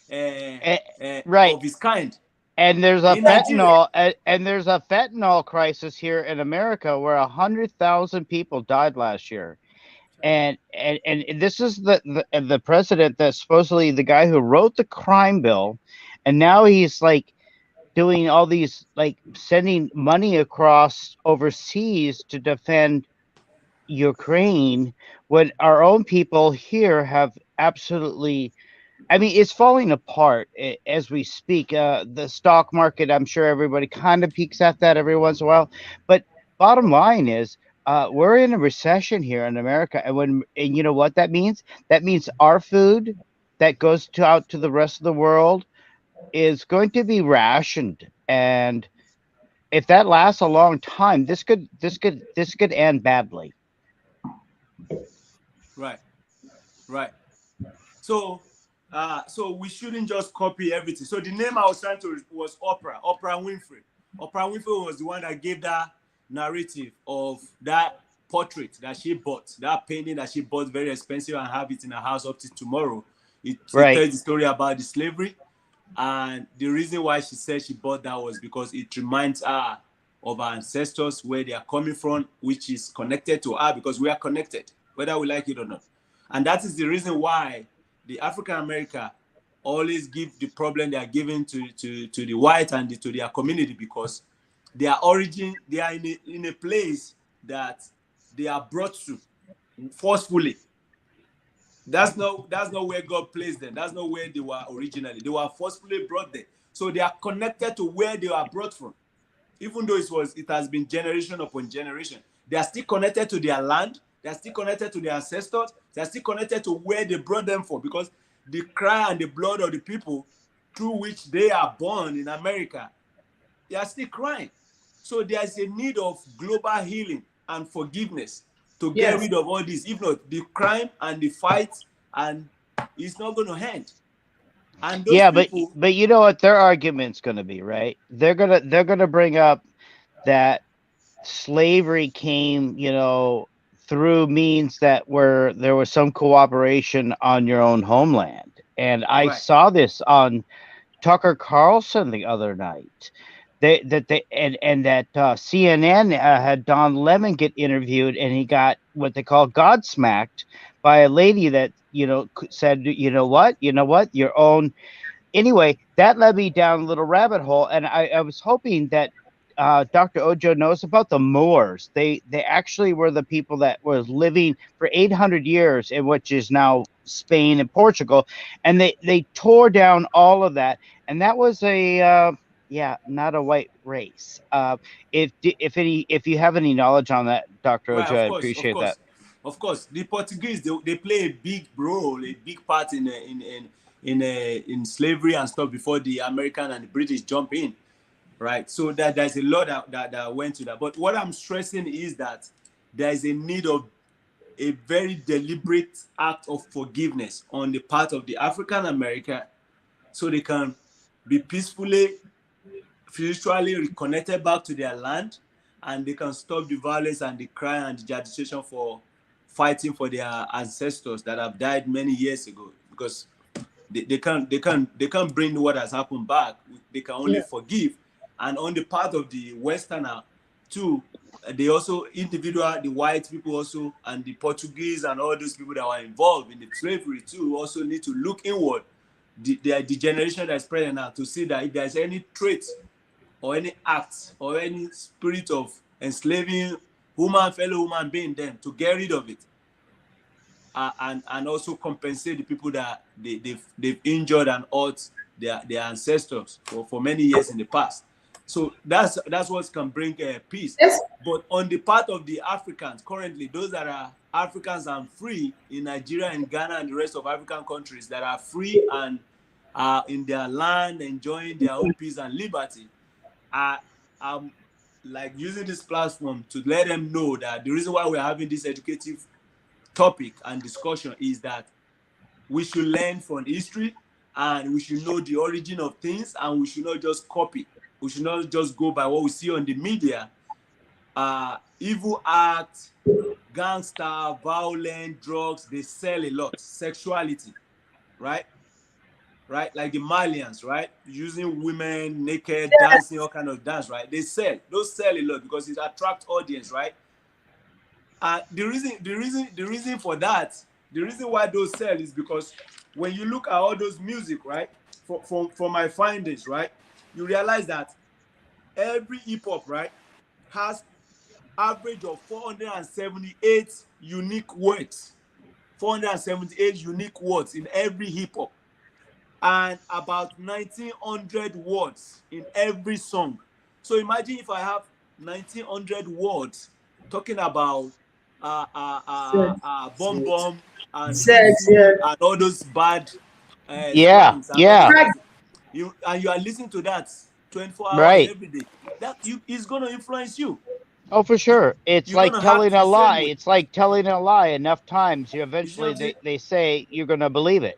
Eh, right. of its kind And there's a in Nigeria. fentanyl, and there's a fentanyl crisis here in America where 100,000 people died last year. And this is the president that's supposedly the guy who wrote the crime bill, and now he's like doing all these, like sending money across overseas to defend Ukraine, when our own people here have absolutely, I mean, it's falling apart as we speak. The stock market, I'm sure everybody kind of peeks at that every once in a while. But bottom line is, we're in a recession here in America. And you know what that means? That means our food that goes out to the rest of the world is going to be rationed. And if that lasts a long time, this could end badly. Right, right. So we shouldn't just copy everything. So the name I was trying to was Oprah Winfrey. Oprah Winfrey was the one that gave that narrative of that portrait that she bought, that painting that she bought very expensive and have it in her house up to tomorrow. It Right. tells the story about the slavery, and the reason why she said she bought that was because it reminds her of our ancestors, where they are coming from, which is connected to her, because we are connected, whether we like it or not. And that is the reason why the African America always give the problem they are giving to the white and to their community, because their origin, they are in a place that they are brought to forcefully. That's not where God placed them. That's not where they were originally. They were forcefully brought there. So they are connected to where they are brought from. Even though it has been generation upon generation, they are still connected to their land. They are still connected to their ancestors. They are still connected to where they brought them from, because the cry and the blood of the people through which they are born in America, they are still crying. So there is a need of global healing and forgiveness to get Yes. rid of all this. If not, the crime and the fight, and it's not going to end. And those Yeah, but people, but you know what their argument's going to be, right? They're gonna bring up that slavery came, through means that where there was some cooperation on your own homeland. And I right, saw this on Tucker Carlson the other night. And that CNN had Don Lemon get interviewed, and he got what they call godsmacked by a lady that said, you know what, your own. Anyway, that led me down a little rabbit hole, and I was hoping that Dr. Ojo knows about the Moors. They actually were the people that was living for 800 years in which is now Spain and Portugal, and they tore down all of that, and that was yeah, not a white race. If you have any knowledge on that, Dr. Right, Ojo, of I course, of appreciate that. course, of course. The Portuguese, they play a big role, a big part in slavery and stuff before the American and the British jump in, right? So that there's a lot that went to that. But what I'm stressing is that there is a need of a very deliberate act of forgiveness on the part of the African American, so they can be peacefully spiritually reconnected back to their land, and they can stop the violence and the crime and the agitation for fighting for their ancestors that have died many years ago, because they can't bring what has happened back. They can only Yeah. forgive. And on the part of the westerner too, they also individual, the white people also, and the Portuguese and all those people that were involved in the slavery too, also need to look inward, the generation that's present now, to see that if there's any trait or any act or any spirit of enslaving fellow human being, them to get rid of it, and also compensate the people that they've injured and hurt their ancestors for many years in the past. So that's what can bring peace. Yes. But on the part of the Africans currently, those that are Africans and free in Nigeria and Ghana and the rest of African countries that are free and are in their land enjoying their own peace and liberty, I am like using this platform to let them know that the reason why we're having this educative topic and discussion is that we should learn from history, and we should know the origin of things, and we should not just copy. We should not just go by what we see on the media. Evil acts, gangster, violent, drugs, they sell a lot. Sexuality, right? Right? Like the Malians, right? Using women naked, dancing, all kind of dance, right? They sell. Those sell a lot because it attracts audience, right? The reason for that, the reason why those sell is because when you look at all those music, right? For my findings, right? You realize that every hip hop, right, has average of 478 unique words. 478 unique words in every hip hop, and about 1900 words in every song. So imagine if I have 1900 words talking about Sex. bomb bomb and Sex, pussy yeah. and all those bad Yeah, slangs and all yeah, those Right. things. You are listening to that 24 hours right. every day. That you is gonna influence you. Oh, for You sure. It's you're like gonna act telling the a same lie. way. It's like telling a lie enough times. You You see what eventually I'm saying? they say you're gonna believe it.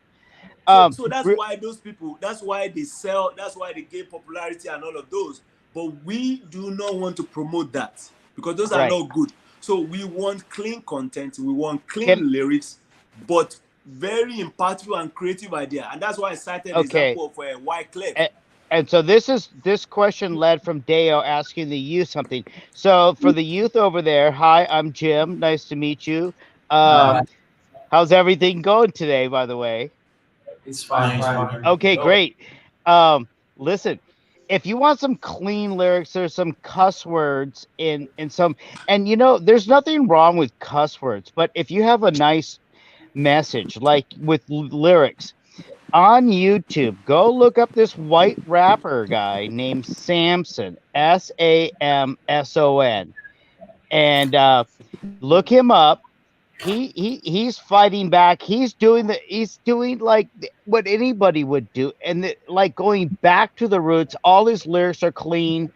So Um, so that's re- why those people, that's why they sell, that's why they gain popularity and all of those. But we do not want to promote that, because those are right. not good. So we want clean content, we want Can clean lyrics, but very impactful and creative idea. And that's why I cited the okay. example of Wyclef. a- And so this question led from Deo asking the youth something. So for the youth over there, hi, I'm Jim. Nice to meet you. Uh, How's everything going today, by the way? it's fine. It's fine. Okay, great. Listen, if you want some clean lyrics, there's some cuss words in some, and there's nothing wrong with cuss words, but if you have a nice message, like with lyrics on YouTube, go look up this white rapper guy named Samson, Samson, and look him up. He's fighting back. He's doing like what anybody would do, and like going back to the roots. All his lyrics are clean.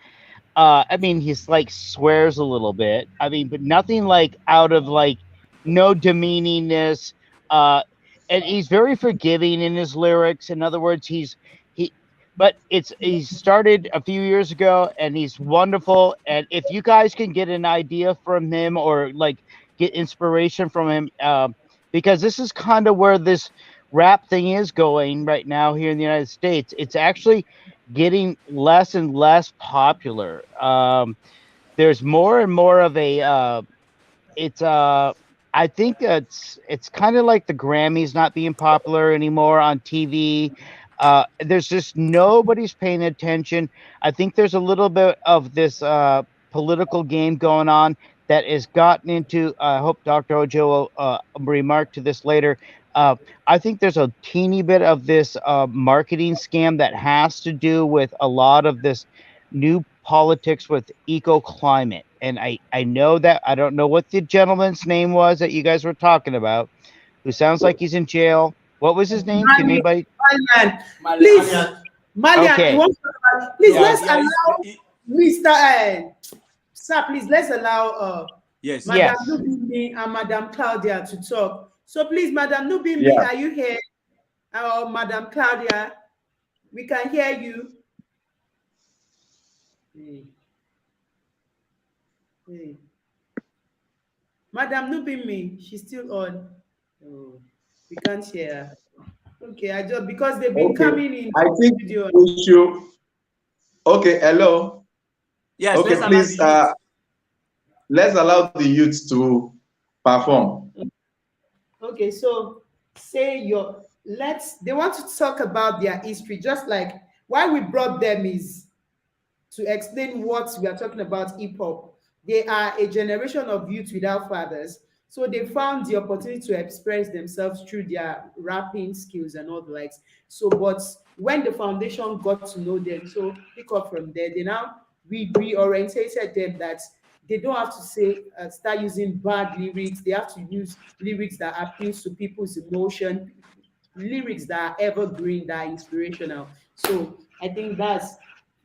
I mean, he's like swears a little bit. I mean, but nothing like out of like no demeaningness. Uh, and he's very forgiving in his lyrics. In other words, he. But he started a few years ago, and he's wonderful. And if you guys can get an idea from him or like get inspiration from him, because this is kind of where this rap thing is going right now here in the United States. It's actually getting less and less popular. There's more and more of a it's I think it's kind of like the Grammys not being popular anymore on TV. There's just nobody's paying attention. I think there's a little bit of this political game going on that has gotten into. I hope Dr. Ojo will remark to this later. I think there's a teeny bit of this marketing scam that has to do with a lot of this new politics with eco climate. And I know that I don't know what the gentleman's name was that you guys were talking about, who sounds like he's in jail. What was his name? Can anybody? Malian, please, Malian, you Okay. want to, please Yeah, let's yeah, allow Mr. Sir, please let's allow yes. Madam Yes. Nubimi and Madam Claudia to talk. So please, Madam Nubimi, Yeah. are you here? Or Madam Claudia, we can hear you. Hey. Hey. Madam Nubimi, she's still on. Oh, we can't hear her. Okay, I just because they've been Okay. coming in I the think studio. we should. Okay. Hello. Yes, Okay. let's allow Please. the youth. Let's allow the youth to perform. Okay, so say your let's they want to talk about their history, just like why we brought them is to explain what we are talking about hip hop. They are a generation of youth without fathers. So they found the opportunity to express themselves through their rapping skills and all the likes. So, but when the foundation got to know them, so pick up from there, they now reorientated them that they don't have to say start using bad lyrics. They have to use lyrics that appeals to people's emotion, lyrics that are evergreen, that are inspirational. So I think that's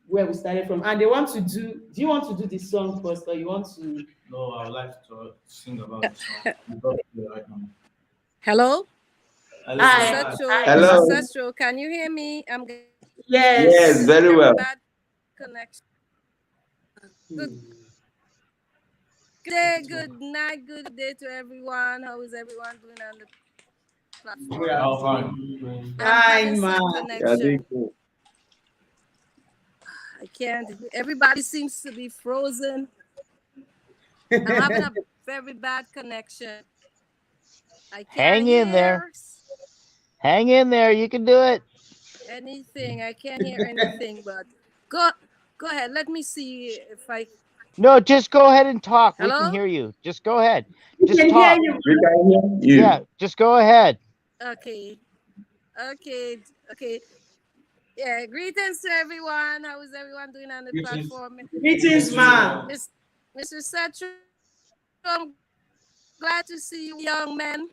where we started from. And they want to do you want to do the song first or you want to No, I would like to sing about the song. I'm not here right now. Hello? Hello. Hi. Setro, Hello. Mrs. Setro, can you hear me? I'm getting Yes, yes. very well. bad connection. Good day, good night, good day to everyone. How is everyone doing on the platform? Oh, fine. I'm Hi, having ma. some Yeah, connection. I can't. Everybody seems to be frozen. I'm having a very bad connection. I can't Hang in there. hear Hang in there. You can do it. anything. I can't hear anything. But go ahead. Let me see if I. No, just go ahead and talk. We can Hello. hear you. Just go ahead. We Just can hear talk. you. We can hear you. Yeah, just go ahead. Okay. Okay. Yeah. Greetings to everyone. How is everyone doing on the Greetings. platform? Greetings, ma. Mr. Setro, I'm glad to see you, young men.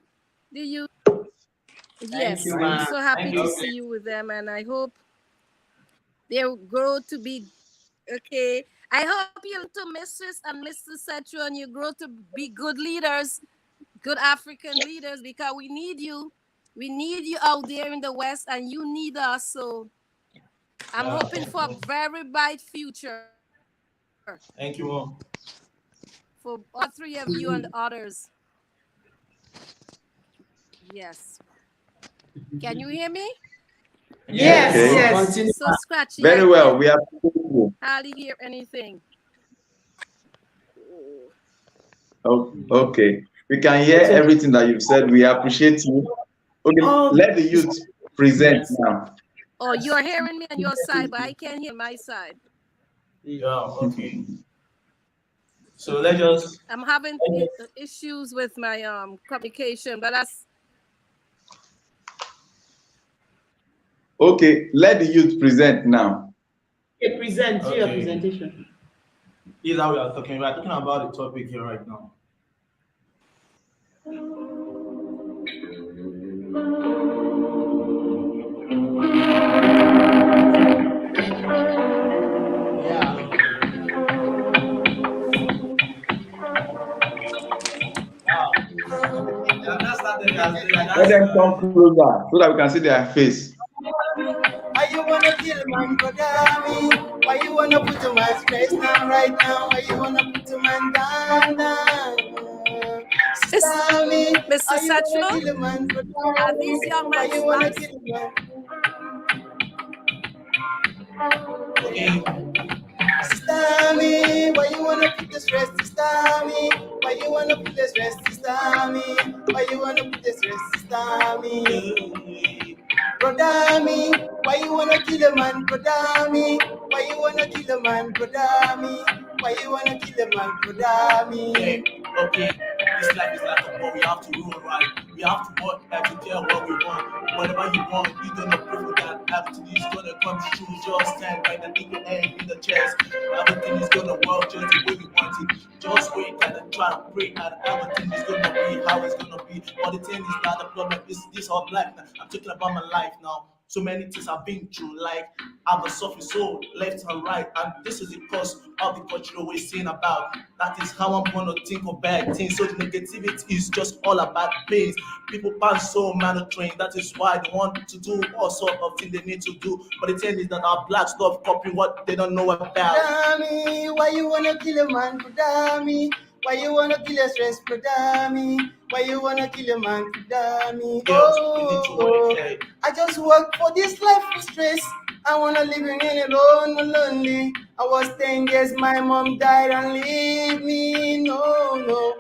Do you? Thank Yes, you, I'm man. so happy Thank to you. see you with them, and I hope they'll grow to be okay. I hope you to Mrs. and Mr. Setro and you grow to be good leaders, good African leaders, because we need you. We need you out there in the West, and you need us. So I'm hoping for a very bright future Thank you, Mom. for all three of you and the others. Yes. Can you hear me? Yes, Okay. yes. Continue. So scratchy. Very I well. can We are you. hardly hear anything. Okay. We can hear everything that you've said. We appreciate you. Okay. Let the youth present now. Oh, you're hearing me on your side, but I can't hear my side. Yeah, okay. So let's just I'm having issues with my communication, but that's Okay. Let the youth present now. Okay, present do your Okay. presentation. Here's how we are talking. We are talking about the topic here right now. Yeah. Let them come closer so that we can see their face. Why you wanna kill man, brother me? Why you wanna put a man stress now, right now? Why you wanna put a man down? Sister me, Mr. why you wanna Setro. kill a man, brother Are me? these young Why men's you wanna voice? kill a man? Okay. Sister me, why you wanna put the stress, sister me? Why you wanna put the stress, sister me? Why you wanna put the stress, sister me? Brother me, why you wanna kill a man, brother me? Why you wanna kill a man, brother me? Why you wanna kill a man, brother me? Okay. This life is like a ball, we have to rule right. We have to work hard to get what we want. Whatever you want, you gonna pray for that. Everything is gonna come true. Just stand right and leave your hand in the chest. Everything is gonna work just the way you want it. Just wait and try to pray and everything is gonna be how it's gonna be. But the thing is not the problem. Is this whole life now. I'm talking about my life now. So many things I've been through, like I've suffered so left and right, and this is because of the culture we're saying about. That is how I'm gonna think of bad things. So the negativity is just all about pain. People pass so many train. That is why they want to do all sort of things they need to do. But the thing is that our blacks love copying what they don't know about. Dami, why you wanna kill a man, Dami? Why you wanna kill a stress, Dami? Why you wanna kill a man, Dami? Girls, you need to Oh, work hard. I just work for this life with stress. I wanna live in alone, lonely. I was 10 years, my mom died and leave me. No, no.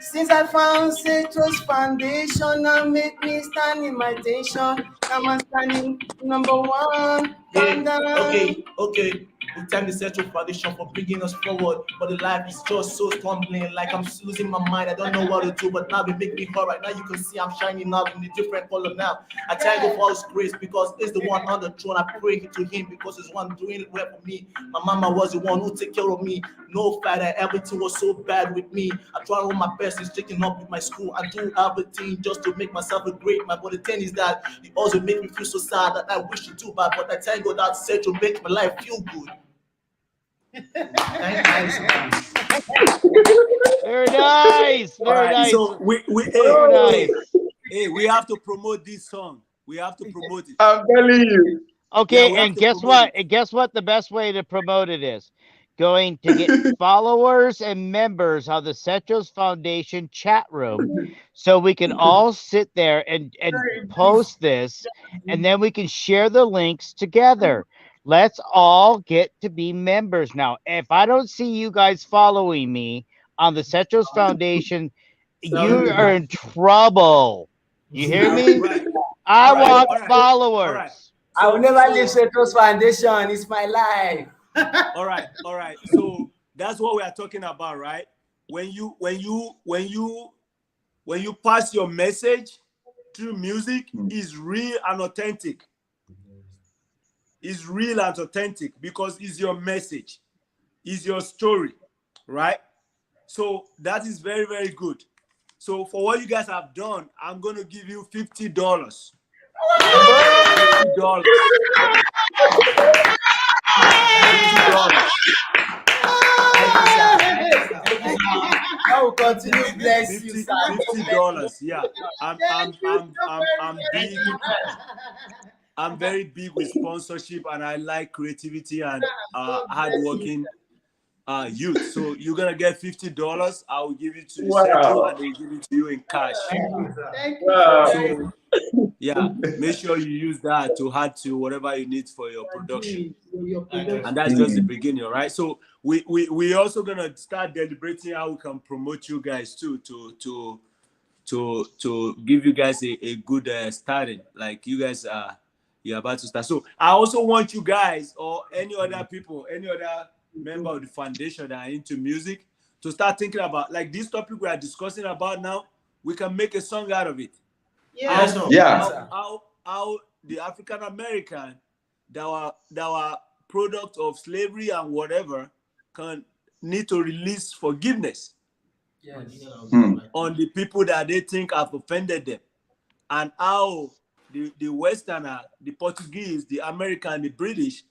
Since I found Citrus Foundation, now make me stand in my station. Now I'm standing number one. Yeah, Calm down. okay. We thank the Central Foundation for bringing us forward, but the life is just so stumbling, like I'm losing my mind. I don't know what to do, but now they make me alright. Now you can see I'm shining up in a different color now. I thank God for His grace because it's the one on the throne. I pray to Him because He's one doing it well for me. My mama was the one who take care of me. No father, everything was so bad with me. I try all my best, is taking up with my school. I do everything just to make myself a great man. But the thing is that it also make me feel so sad that I wish to do bad. But I thank God that said to make my life feel good. Thank you. Very nice. All Very right. nice. So Very nice. we have to promote this song. We have to promote it. I'm telling you. Okay, Yeah, we have and to guess promote what? And guess what? The best way to promote it is going to get followers and members of the Cetros Foundation chat room, so we can all sit there and post this, and then we can share the links together. Let's all get to be members now. If I don't see you guys following me on the Cetros Foundation, you are in trouble. You hear me? Right. I All right. want All right. followers. I will never leave Citrus Foundation. It's my life. All right. So that's what we are talking about, right? When you pass your message through music, is real and authentic. Is real and authentic because it's your message, is your story, right? So that is very, very good. So for what you guys have done, I'm gonna give you $50. $50. $50. I will continue to bless you, 50 sir. $50. Yeah. I'm I'm Thank you I'm so I'm very I'm much. big. I'm very big with sponsorship and I like creativity and God bless you. hardworking youth. So you're gonna get $50. I will give it to the central Wow. and they give it to you in cash. Thank you so Wow. very much. So yeah, make sure you use that to add to whatever you need for your production. Your production. And that's just the beginning, all right? So we also gonna start deliberating how we can promote you guys too to give you guys a good starting. Like you guys are you're about to start. So I also want you guys or any other people, any other member of the foundation that are into music to start thinking about like this topic we are discussing about now. We can make a song out of it. Yeah. Yeah. How the African American that were product of slavery and whatever can need to release forgiveness on the people that they think have offended them, and how the Westerner, the Portuguese, the American, the British,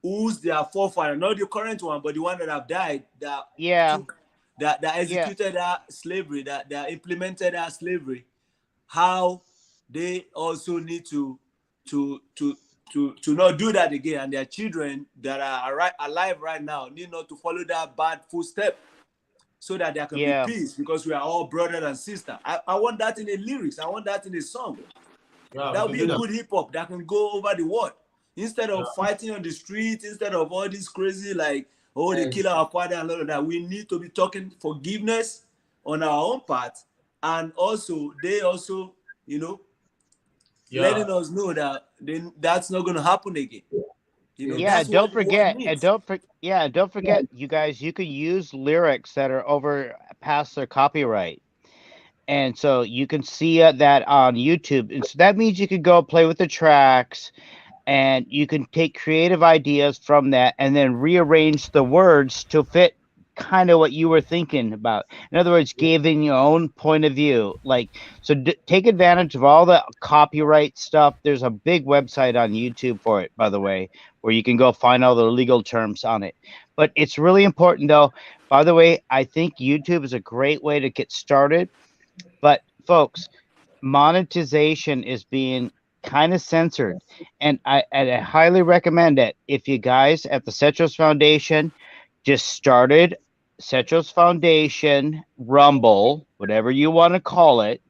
who's their forefather, not the current one, but the one that have died, that Yeah. took that executed that slavery, that implemented that slavery, how they also need to not do that again, and their children that are alive right now need not to follow that bad footstep, so that there can be peace because we are all brother and sister. I want that in the lyrics. I want that in the song. That would be a good hip hop that can go over the world. Instead of fighting on the street, instead of all this crazy like, oh, they kill our father and all of that, we need to be talking forgiveness on our own part, and also they also, letting us know that that's not going to happen again. Yeah, that's don't what forget, it and means. don't forget, you guys, you can use lyrics that are over past their copyright. And so you can see that on YouTube. And so that means you can go play with the tracks, and you can take creative ideas from that and then rearrange the words to fit kind of what you were thinking about. In other words, giving your own point of view. Like, so take advantage of all the copyright stuff. There's a big website on YouTube for it, by the way, where you can go find all the legal terms on it. But it's really important, though. By the way, I think YouTube is a great way to get started. But folks, monetization is being kind of censored, and I highly recommend it. If you guys at the Cetros Foundation just started Cetros Foundation Rumble, whatever you want to call it,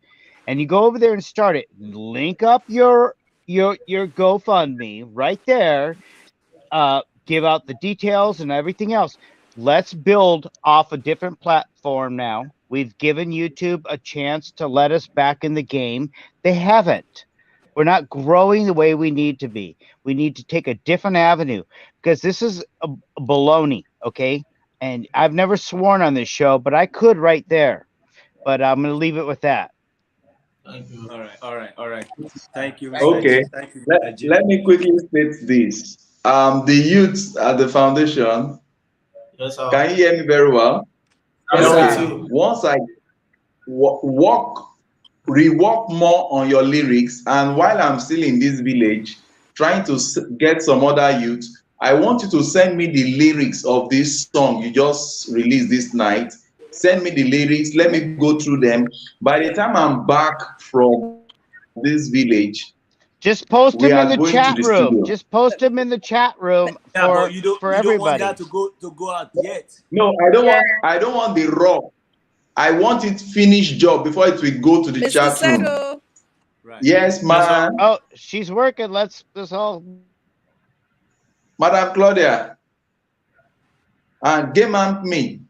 and you go over there and start it, link up your GoFundMe right there, give out the details and everything else. Let's build off a different platform now. We've given YouTube a chance to let us back in the game. They haven't. We're not growing the way we need to be. We need to take a different avenue, because this is a baloney, okay? And I've never sworn on this show, but I could right there. But I'm going to leave it with that. Thank you. All right. Thank you, Mr. Okay. Thank you, Let, Mr. J. let me quickly state this. The youth at the foundation, Yes, sir. can you hear me very well? Yes, Yes, sir. sir. Too. Once I rework more on your lyrics, and while I'm still in this village trying to get some other youth, I want you to send me the lyrics of this song you just released this night. Send me the lyrics, let me go through them. By the time I'm back from this village, Just post we him are in the going to chat the room. studio. Just post him in the chat room Yeah, but you for don't want everybody. that to go out yet. No, I don't want the raw. I want it finished job before it will go to the Mr. chat room. Seto. Right. Yes, man. Oh, she's working. Let's all. Madam Claudia. And game and me.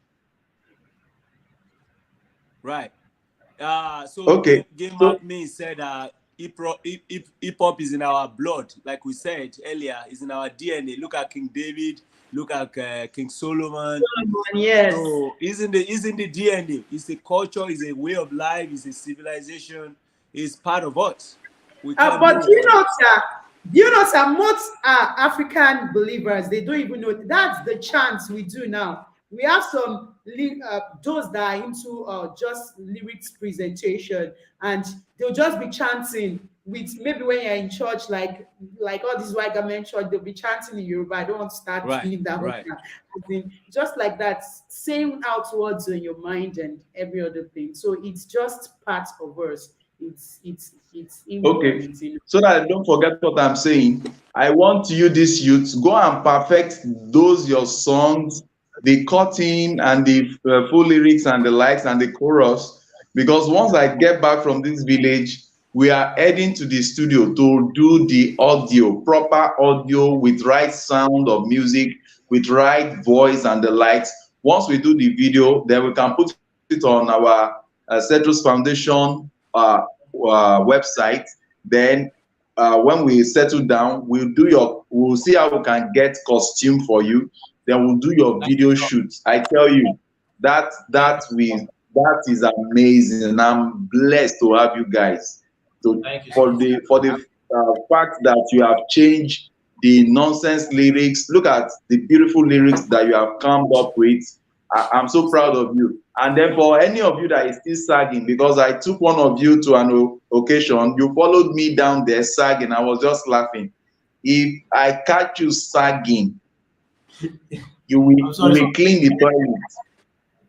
Right. So Okay. Game So Up Me said hip hop is in our blood, like we said earlier, is in our DNA. Look at King David, look at King Solomon. Yes. So it's in the DNA. It's a culture, it's a way of life, it's a civilization, it's part of us. We can't But do without it. sir, sir, most African believers, they don't even know that's the chants we do now. We have some those that are into just lyrics presentation, and they'll just be chanting with, maybe when you're in church, like all these white government church, they'll be chanting in Yoruba. I don't want to start Right, doing that one right. now. I mean, just like that, saying out words in your mind and every other thing. So it's just part of us. It's inborn. okay. It's in. So that I don't forget what I'm saying, I want you, this youth, go and perfect those your songs, the cutting and the full lyrics and the likes and the chorus. Because once I get back from this village, we are heading to the studio to do the audio, proper audio with right sound of music, with right voice and the likes. Once we do the video, then we can put it on our Cedros Foundation website. Then when we settle down, we'll see how we can get costume for you. Then we'll do your video shoots. I tell you, that is amazing, and I'm blessed to have you guys. So Thank you so for much. the fact that you have changed the nonsense lyrics, look at the beautiful lyrics that you have come up with. I'm so proud of you. And then for any of you that is still sagging, because I took one of you to an occasion, you followed me down there sagging. I was just laughing. If I catch you sagging, you will clean the toilet.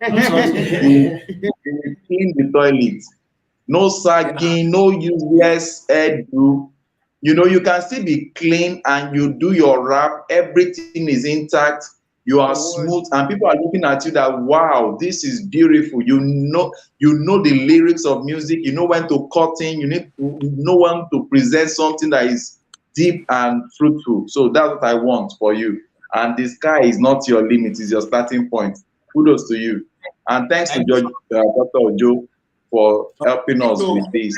I'm sorry. You will clean the toilet. No sagging, no useless hairdo. You can still be clean and you do your rap. Everything is intact. You are smooth, and people are looking at you that, wow, this is beautiful. You know the lyrics of music. You know when to cut in. You know when to present something that is deep and fruitful. So that's what I want for you. And the sky is not your limit; it's your starting point. Kudos to you, and thanks to Thank you. Dr. Ojo for helping us So- with this.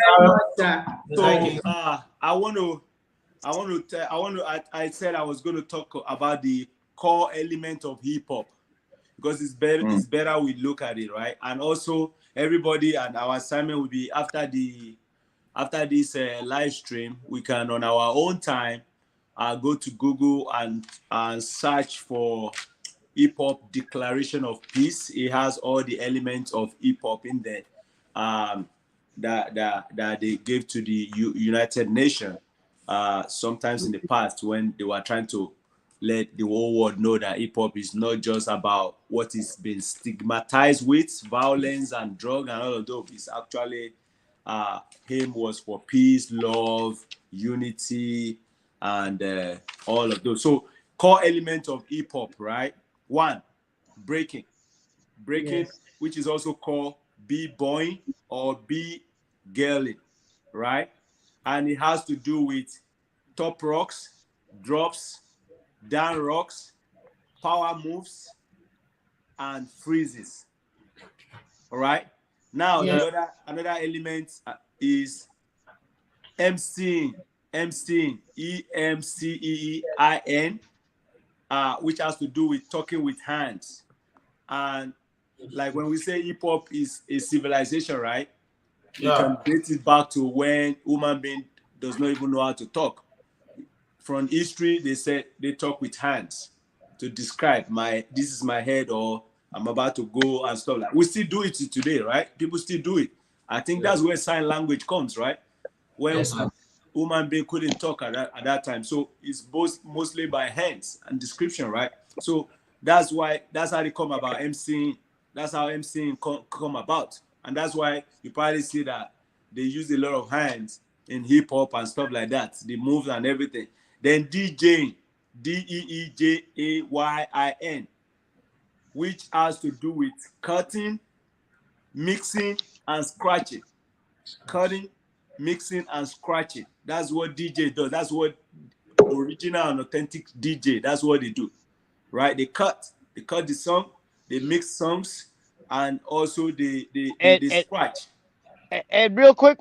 Thank you. I said I was going to talk about the core element of hip hop. because it's better. Mm. It's better we look at it, right? And also everybody, and our assignment will be after this live stream, we can on our own time go to Google and search for hip hop declaration of peace. It has all the elements of hip hop in there, um, that they gave to the United Nations sometimes in the past when they were trying to let the whole world know that hip hop is not just about what is being stigmatized with violence and drug and all of those. It's actually him was for peace, love, unity, and all of those. So core element of hip hop, right? One, breaking, Yes. which is also called b-boying or b-girling, right? And it has to do with top rocks, drops, down rocks, power moves, and freezes. All right. Now Yes. the other another element is emceeing, emceein, which has to do with talking with hands. And like when we say hip hop is a civilization, right? We Yeah. can date it back to when human being does not even know how to talk. From history, they said they talk with hands to describe this is my head or I'm about to go and stuff like. We still do it today, right? People still do it. I think Yeah. that's where sign language comes, right? When Yes, sir. human being couldn't talk at that time, so it's both mostly by hands and description, right? So that's how they come about MCing. That's how MCing come about, and that's why you probably see that they use a lot of hands in hip hop and stuff like that, the moves and everything. Then DJing, DEEJAYIN, which has to do with cutting, mixing, and scratching. Cutting, mixing, and scratching. That's what DJ does. That's what original and authentic DJ. That's what they do, right? They cut the song, they mix songs, and also they And scratch. and real quick,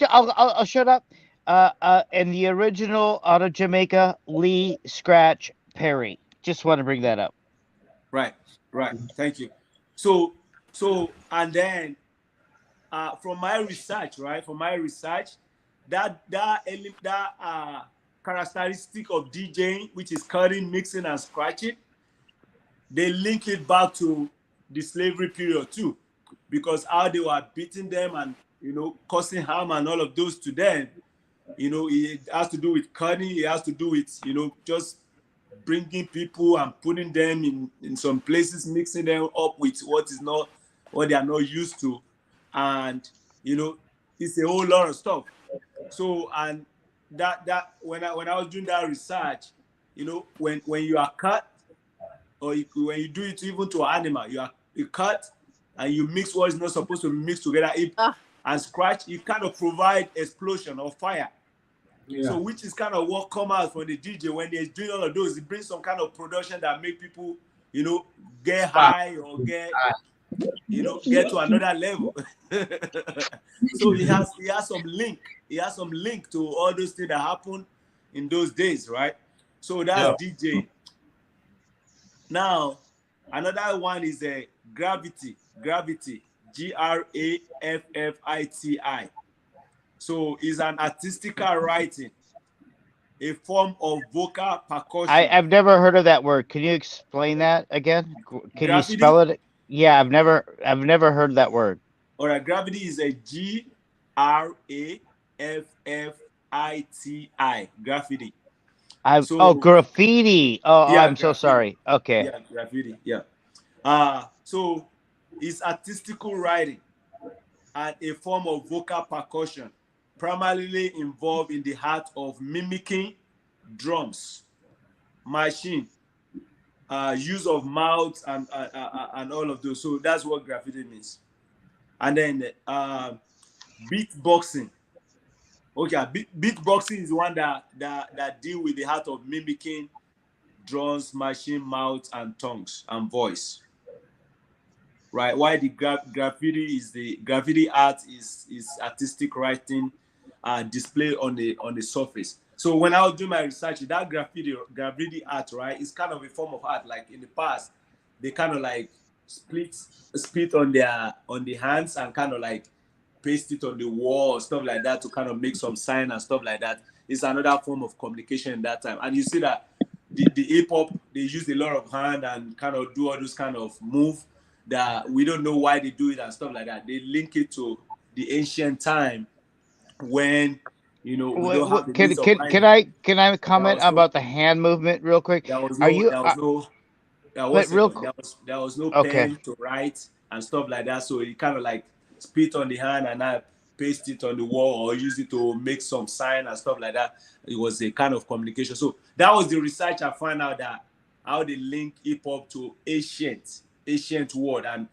I'll shut up. And the original out of Jamaica, Lee Scratch Perry. Just want to bring that up. Right, right. Thank you. So and then from my research, right? From my research, that characteristic of DJing, which is cutting, mixing, and scratching, they link it back to the slavery period too, because how they were beating them and causing harm and all of those to them. It has to do with cutting. It has to do with just bringing people and putting them in some places, mixing them up with what they are not used to, and it's a whole lot of stuff. So and that when I was doing that research, when you are cut, or when you do it even to an animal, you cut and you mix what is not supposed to mix together, Ah, and scratch, you kind of provide explosion or fire. Yeah. So which is kind of what come out from the DJ when they're doing all of those. It brings some kind of production that make people, get high or get to another level. So he has some link. He has some link to all those things that happened in those days, right? So that's Yeah. DJ. Now, another one is a gravity, Graffiti. So it's an artistical writing, a form of vocal percussion. I've never heard of that word. Can you explain that again? Can you Graffiti, spell it? Yeah, I've never heard that word. or a gravity is a Graffiti. Graffiti. So Graffiti. Oh, yeah, I'm so graffiti. sorry. Okay. Yeah, graffiti. Yeah. So it's artistical writing and a form of vocal percussion, primarily involved in the art of mimicking drums, machine, use of mouth, and all of those. So that's what graffiti means. And then beatboxing. Okay, beatboxing is the one that deal with the art of mimicking drums, machine, mouth, and tongues and voice. Right. Why the graffiti art is artistic writing, display on the surface. So when I was doing my research, that graffiti art, right, is kind of a form of art. Like in the past, they kind of like split on the hands and kind of like paste it on the wall, stuff like that, to kind of make some sign and stuff like that. It's another form of communication in that time. And you see that the hip hop, they use a lot of hand and kind of do all those kind of move that we don't know why they do it and stuff like that. They link it to the ancient time when we don't have the Can means of can can writing. I can I There comment was no about the hand movement real quick? there was Are no you? there was no one But second. There was no okay. pen to write and stuff like that. So you kind of like spit on the hand and I paste it on the wall or use it to make some sign and stuff like that. It was a kind of communication. So that was the research I found out, that how they link hip hop to ancient world, and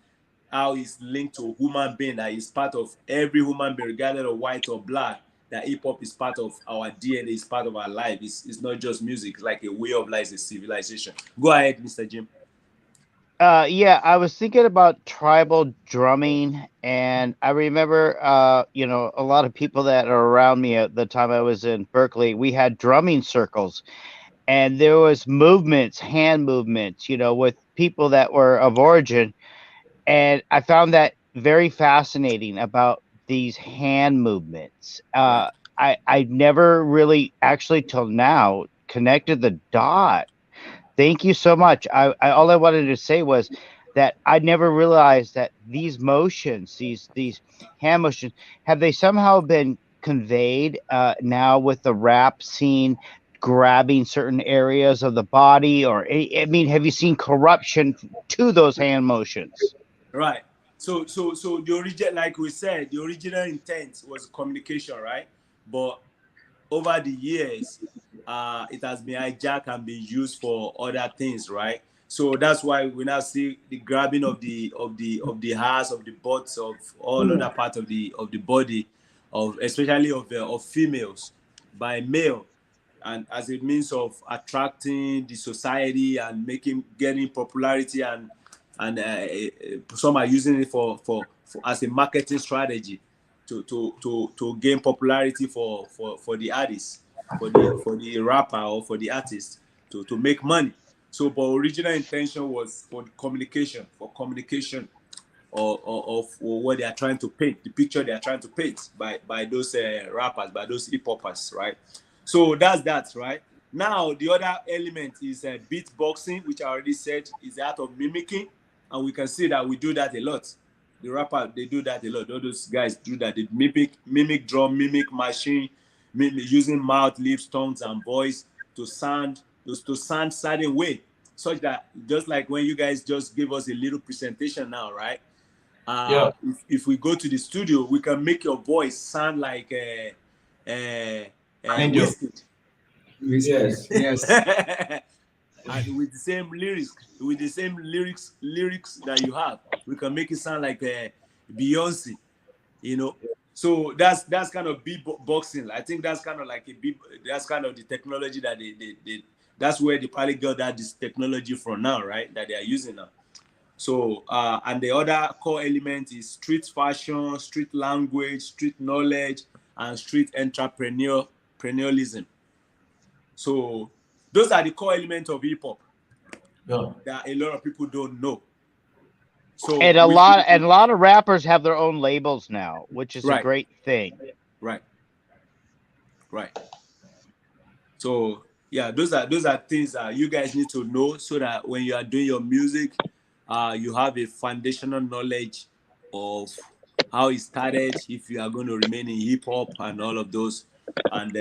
how it's linked to human being, that is part of every human being, regardless of white or black. That hip hop is part of our DNA, is part of our life. It's not just music, it's like a way of life, it's a civilization. Go ahead, Mr. Jim. Yeah, I was thinking about tribal drumming, and I remember, a lot of people that are around me at the time I was in Berkeley. We had drumming circles, and there was movements, hand movements, with people that were of origin, and I found that very fascinating about these hand movements. Right. I never really actually till now connected the dot. Thank you so much. I all I wanted to say was that I never realized that these motions, these hand motions, have they somehow been conveyed now with the rap scene grabbing certain areas of the body, or I mean, have you seen corruption to those hand motions? Right. So the origin, like we said, the original intent was communication, right? But over the years, it has been hijacked and been used for other things, right? So that's why we now see the grabbing of the hearts, of the butts, of all other parts of the body, of especially of females by male, and as a means of attracting the society and getting popularity, and some are using it for as a marketing strategy to gain popularity for the artist, for the rapper or for the artist, to make money. So, but original intention was for communication, or what they are trying to paint, the picture they are trying to paint by those rappers, by those hip hoppers, right? So that's that, right? Now the other element is beatboxing, which I already said is the art of mimicking, and we can see that we do that a lot. The rapper, they do that a lot. All those guys do that. They mimic drum, mimic machine, using mouth, lips, tongues, and voice to sound certain way, such that just like when you guys just give us a little presentation now, right? Yeah. If we go to the studio, we can make your voice sound like Angel. whiskey. Yes. Yes. And with the same lyrics that you have, we can make it sound like Beyonce, you know. So that's kind of beatboxing. I think that's kind of like that's kind of the technology that they that's where they probably got this technology from now, right? That they are using now. So and the other core element is street fashion, street language, street knowledge, and street entrepreneurialism. So those are the core elements of hip hop Yeah. that a lot of people don't know. So And a lot of rappers have their own labels now, which is a right, great thing. right, right. So yeah, those are things that you guys need to know, so that when you are doing your music, you have a foundational knowledge of how it started. If you are going to remain in hip hop and all of those, and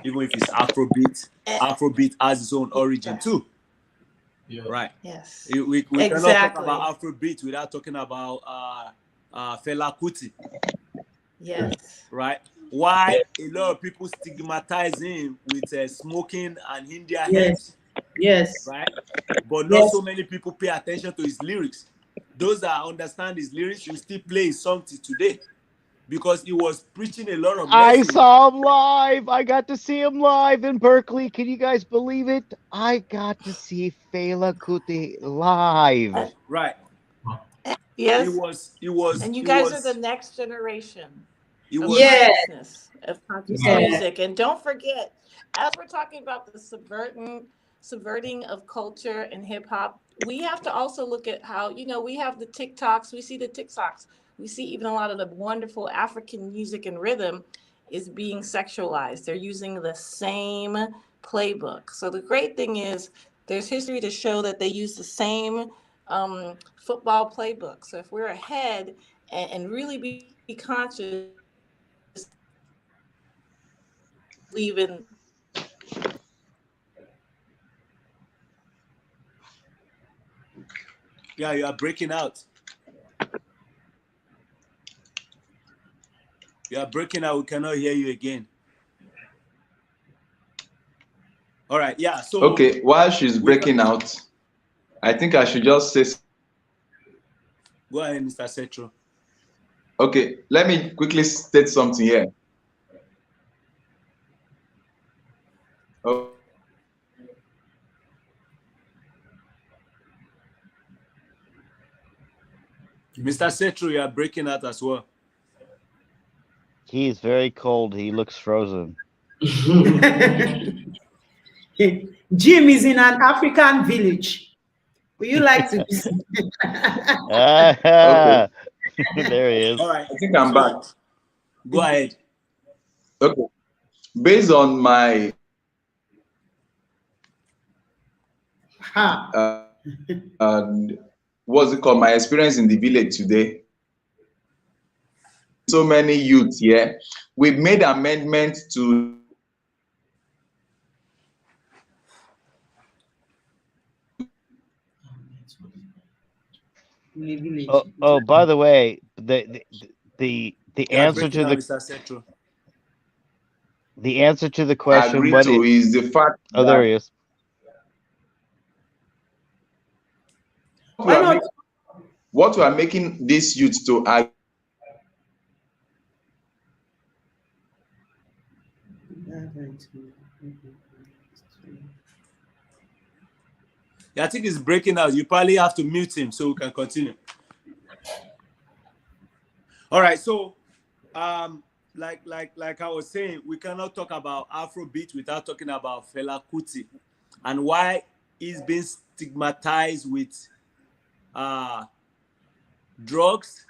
even if it's Afrobeat, Afrobeat has its own origin too. Yeah. Right. Yes. We cannot talk Exactly. about Afrobeat without talking about Fela Kuti, Yes. right? Why a lot of people stigmatize him with smoking and India hemp, Yes. Yes. right? But not so Yes. many people pay attention to his lyrics. Those that understand his lyrics will still play his songs today, because he was preaching a lot of I message. saw him live. I got to see him live in Berkeley. Can you guys believe it? I got to see Fela Kuti live. Right. Yes. He And you guys are the was next generation he of was Yeah. consciousness, of conscious Yeah. music. And don't forget, as we're talking about the subverting of culture and hip hop, we have to also look at how, we have the TikToks, we see the TikToks, we see even a lot of the wonderful African music and rhythm is being sexualized. They're using the same playbook. So the great thing is there's history to show that they use the same football playbook. So if we're ahead and really be conscious leaving. Yeah, you are breaking out. You are breaking out. We cannot hear you again. All right. Yeah. So Okay, while she's we've breaking out, I think I should just say, go ahead, Mr. Setro. okay, let me quickly state something here. Mr. Setro, you are breaking out as well. He's very cold. He looks frozen. Jim is in an African village. Would you like to visit? Okay, There he is. All right. I think I'm back. So go ahead. Okay, based on my Ha. what's it called, my experience in the village today, so many youths here, we've made amendments to In the village. Oh, by the way, the You are answer breaking to out, the Mr. Setro. question, agree what to it, is the fact oh, there that he is. we Why are not? making, what we are making these youths to agree. Yeah, I think he's breaking out. You probably have to mute him so we can continue. All right. So, like I was saying, we cannot talk about Afrobeat without talking about Fela Kuti and why he's been stigmatized with drugs,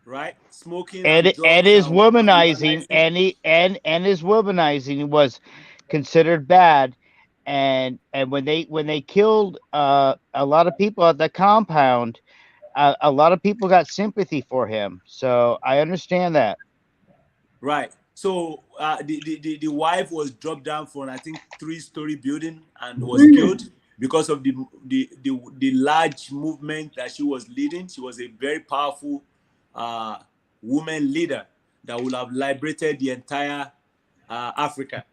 right? Smoking and And drugs his and womanizing, womanizing. and his womanizing was considered bad. And when they killed a lot of people at the compound, a lot of people got sympathy for him. So I understand that. Right. So the wife was dropped down from, I think, 3-story building and was killed because of the large movement that she was leading. She was a very powerful uh, woman leader that would have liberated the entire Africa.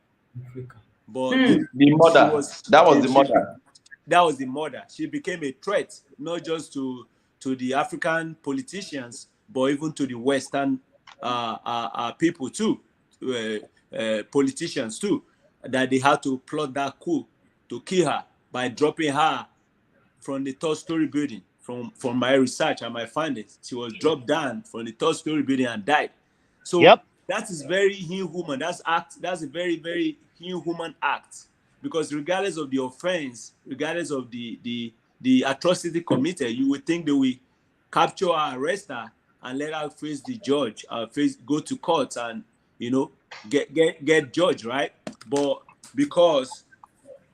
But The she mother, was that was she, the she mother. that was the mother. She became a threat not just to the African politicians, but even to the Western people too, politicians too, that they had to plot that coup to kill her by dropping her from the third-story building. From my research and my findings, she was dropped down from the third-story building and died. So Yep. that is very inhuman. That's a very, very inhuman act, because regardless of the offense, regardless of the atrocity committed, you would think they will capture her, arrest her, and let her face the judge, go to court and get judged, right? But because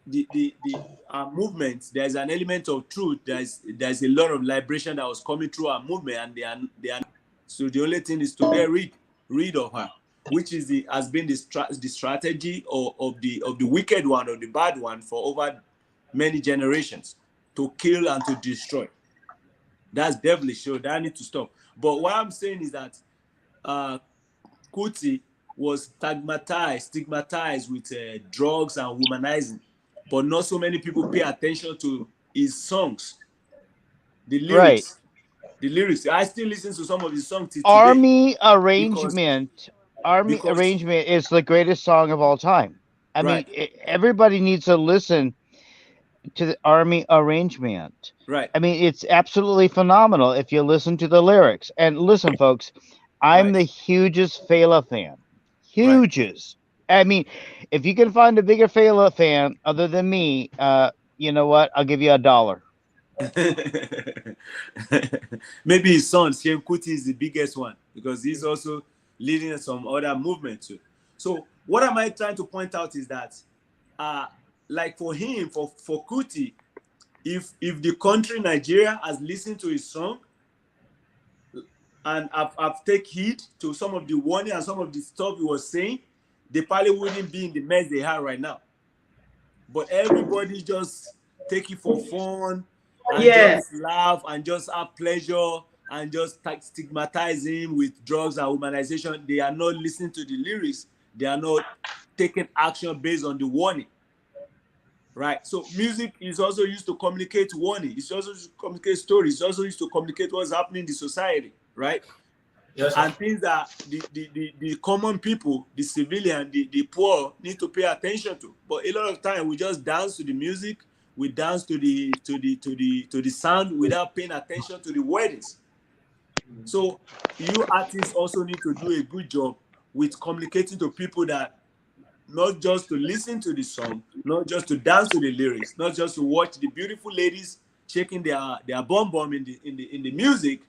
the movement, there's an element of truth. There's a lot of liberation that was coming through our movement, and they are. So the only thing is to get rid of her, which has been the strategy of the wicked one, or the bad one, for over many generations, to kill and to destroy. That's devilish. So that need to stop. But what I'm saying is that uh, Kuti was stigmatized with drugs and womanizing, but not so many people pay attention to his songs, the Right. lyrics, the lyrics. I still listen to some of his songs till today Army because Arrangement. Army because Arrangement is the greatest song of all time. I mean, right, everybody needs to listen to the Army Arrangement. right, I mean, it's absolutely phenomenal if you listen to the lyrics. And listen, folks, I'm right, the hugest Fela fan. right. Hugest. I mean, if you can find a bigger Fela fan other than me, you know what? I'll give you $1. Maybe his son, Shem Kuti, is the biggest one because he's also leading some other movement too. So what am I trying to point out is that, like for him, for Kuti, if the country Nigeria has listened to his song and I've take heed to some of the warning and some of the stuff he was saying, they probably wouldn't be in the mess they are right now. But everybody just take it for fun and Yes. just laugh and just have pleasure and just stigmatize him with drugs and humanization. They are not listening to the lyrics. They are not taking action based on the warning. Right? So music is also used to communicate warning. It's also used to communicate stories. It's also used to communicate what's happening in the society. Right? Yes, sir. And things that the common people, the civilian, the poor need to pay attention to. But a lot of time we just dance to the music, we dance to the sound without paying attention to the words. So you artists also need to do a good job with communicating to people that not just to listen to the song, not just to dance to the lyrics, not just to watch the beautiful ladies shaking their bum bum in the music,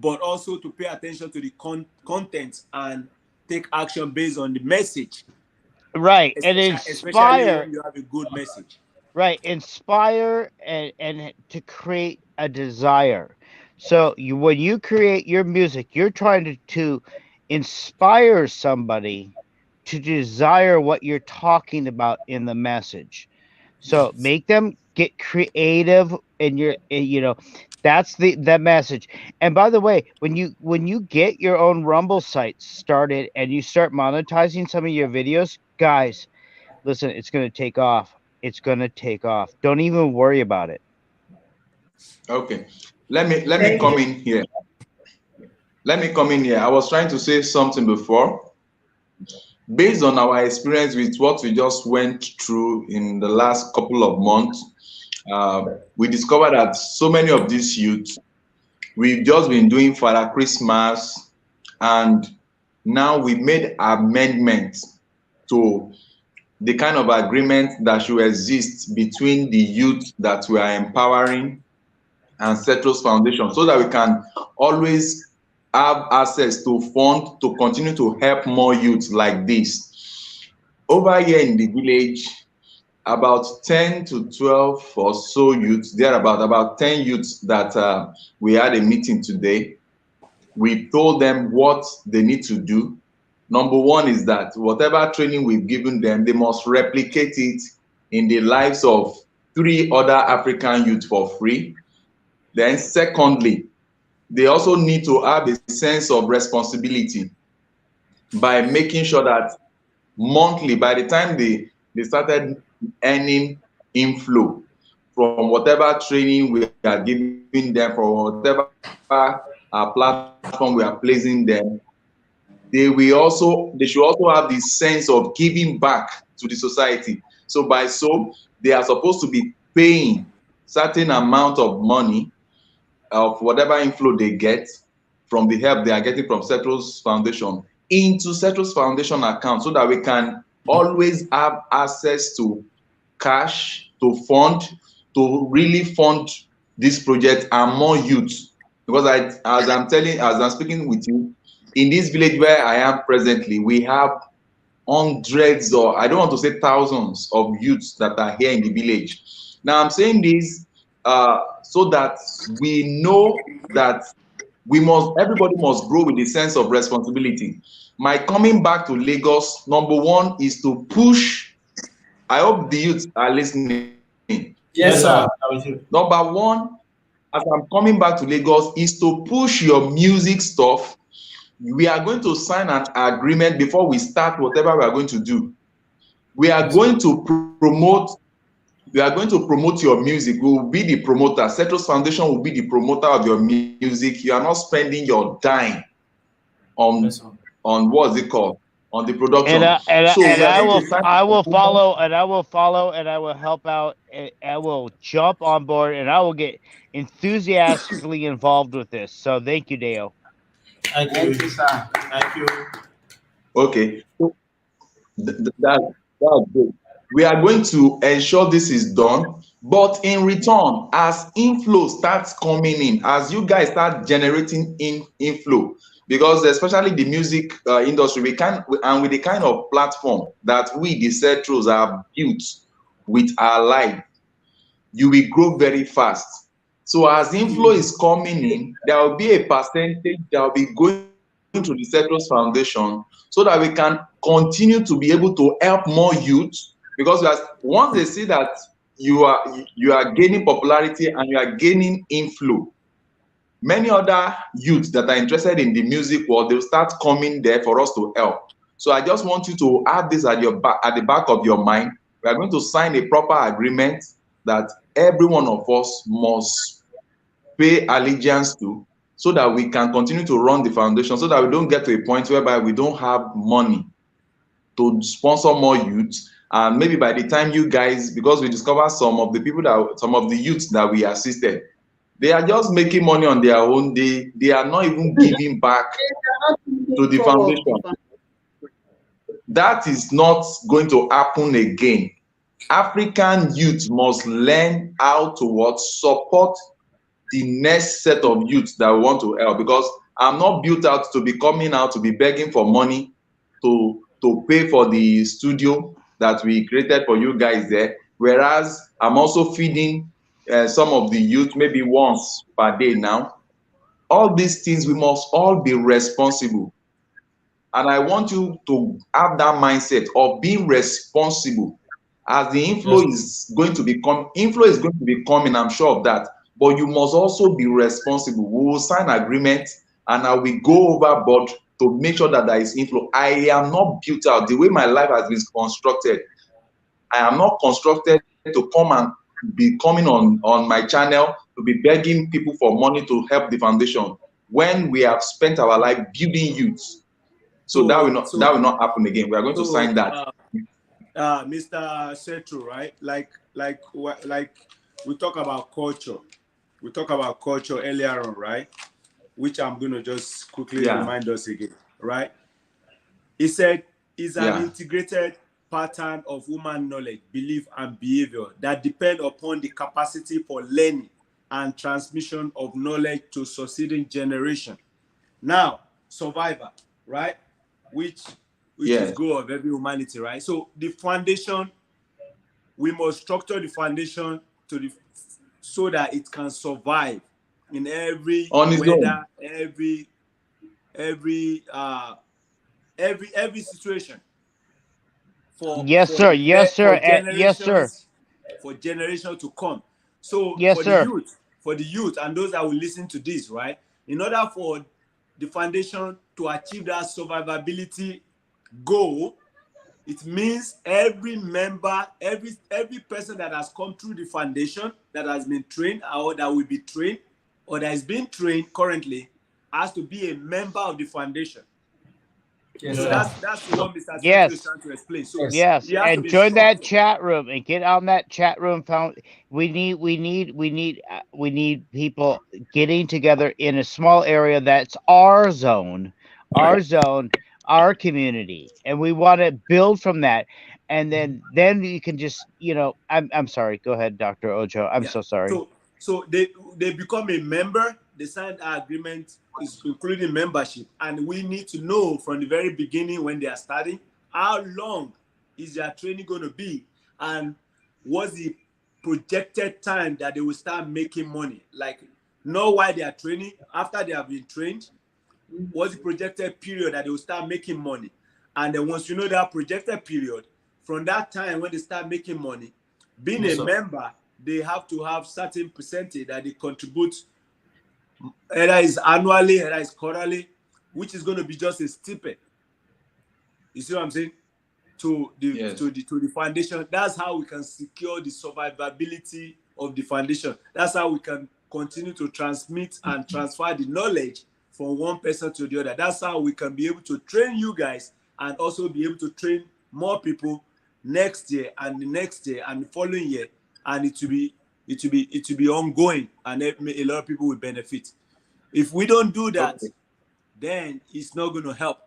but also to pay attention to the content and take action based on the message. Right, and Especially inspire. when you have a good message. Right, inspire and to create a desire. So when you create your music, you're trying to inspire somebody to desire what you're talking about in the message. So make them get creative in your, that's the message. And by the way, when you get your own Rumble site started and you start monetizing some of your videos, guys, listen, it's going to take off. It's going to take off. Don't even worry about it. Okay. Let me Thank come you. in here. Let me come in here. I was trying to say something before. Based on our experience with what we just went through in the last couple of months, we discovered that so many of these youth, we've just been doing Father Christmas, and now we made amendments to the kind of agreement that should exist between the youth that we are empowering and Cetros Foundation, so that we can always have access to fund to continue to help more youth like this. Over here in the village, about 10 to 12 or so youths, there are about 10 youths that we had a meeting today. We told them what they need to do. Number one is that whatever training we've given them, they must replicate it in the lives of 3 other African youth for free. Then secondly, they also need to have a sense of responsibility by making sure that monthly, by the time they started earning inflow from whatever training we are giving them, from whatever platform we are placing them, they should also have the sense of giving back to the society. So they are supposed to be paying certain amount of money of whatever inflow they get from the help they are getting from Cetros Foundation into Cetros Foundation account, so that we can always have access to cash to really fund this project and more youth. Because as I'm speaking with you, in this village where I am presently, we have hundreds, or I don't want to say thousands, of youths that are here in the village. Now I'm saying this so that we know that everybody must grow with a sense of responsibility. My coming back to Lagos, number one, is to push. I hope the youths are listening. Yes, sir. Number one, as I'm coming back to Lagos, is to push your music stuff. We are going to sign an agreement before we start whatever we are going to do. We are going to promote your music. We will be the promoter. Cetros Foundation will be the promoter of your music. You are not spending your dime on what's it called, on the production. I will follow, and I will help out, and I will jump on board, and I will get enthusiastically involved with this. So thank you, Deo. Thank you, sir. Thank you. Okay, so that's good. We are going to ensure this is done But in return, as inflow starts coming in, as you guys start generating inflow, because especially the music industry, we can, and with the kind of platform that we, the Setros, have built with our life, you will grow very fast. So as inflow is coming in, there will be a percentage that will be going to the Setros Foundation so that we can continue to be able to help more youth. Because once they see that you are gaining popularity and you are gaining inflow, many other youths that are interested in the music world, they'll start coming there for us to help. So I just want you to add this at the back of your mind. We are going to sign a proper agreement that every one of us must pay allegiance to, so that we can continue to run the foundation, so that we don't get to a point whereby we don't have money to sponsor more youths. And maybe by the time you guys, because we discover some of the youths that we assisted, they are just making money on their own. They are not even giving back to the foundation. That is not going to happen again. African youth must learn how to support the next set of youths that we want to help, because I'm not built out to be coming out to be begging for money to pay for the studio that we created for you guys there. Whereas I'm also feeding some of the youth maybe once per day now. All these things, we must all be responsible. And I want you to have that mindset of being responsible. As the inflow is going to be coming, I'm sure of that. But you must also be responsible. We will sign agreement and I will go overboard to make sure that there is inflow. I am not built out the way my life has been constructed. I am not constructed to come and be coming on my channel to be begging people for money to help the foundation when we have spent our life building youths. So that will not happen again. We are going to sign that. Mr. Setru, right? Like we talk about culture. We talked about culture earlier on, right? Which I'm going to just quickly remind us again, right? He said it's an integrated pattern of human knowledge, belief, and behavior that depend upon the capacity for learning and transmission of knowledge to succeeding generation. Now, survivor, right? Which is goal of every humanity, right? So the foundation, we must structure the foundation so that it can survive in every weather, every situation. For generations to come. So for the youth and those that will listen to this, right? In order for the foundation to achieve that survivability goal, it means every member, every person that has come through the foundation, that has been trained or that will be trained or that is being trained currently, has to be a member of the foundation. Yes, so that's what Mr. Setru is trying to explain. So and join that chat room and get on that chat room. We need people getting together in a small area that's our zone, our community, and we want to build from that. And then you can just, I'm sorry. Go ahead, Dr. Ojo. I'm so sorry. So they become a member. They sign an agreement, is including membership, and we need to know from the very beginning when they are starting how long is their training going to be, and what's the projected time that they will start making money. Like, know why they are training. After they have been trained, what's the projected period that they will start making money, and then once you know that projected period, from that time when they start making money, being a member, they have to have certain percentage that they contribute. Either is annually, either is quarterly, which is going to be just a stipend. You see what I'm saying? To the foundation. That's how we can secure the survivability of the foundation. That's how we can continue to transmit and transfer the knowledge from one person to the other. That's how we can be able to train you guys and also be able to train more people next year and the next year and the following year, and it will be ongoing, and a lot of people will benefit. If we don't do that, then it's not going to help.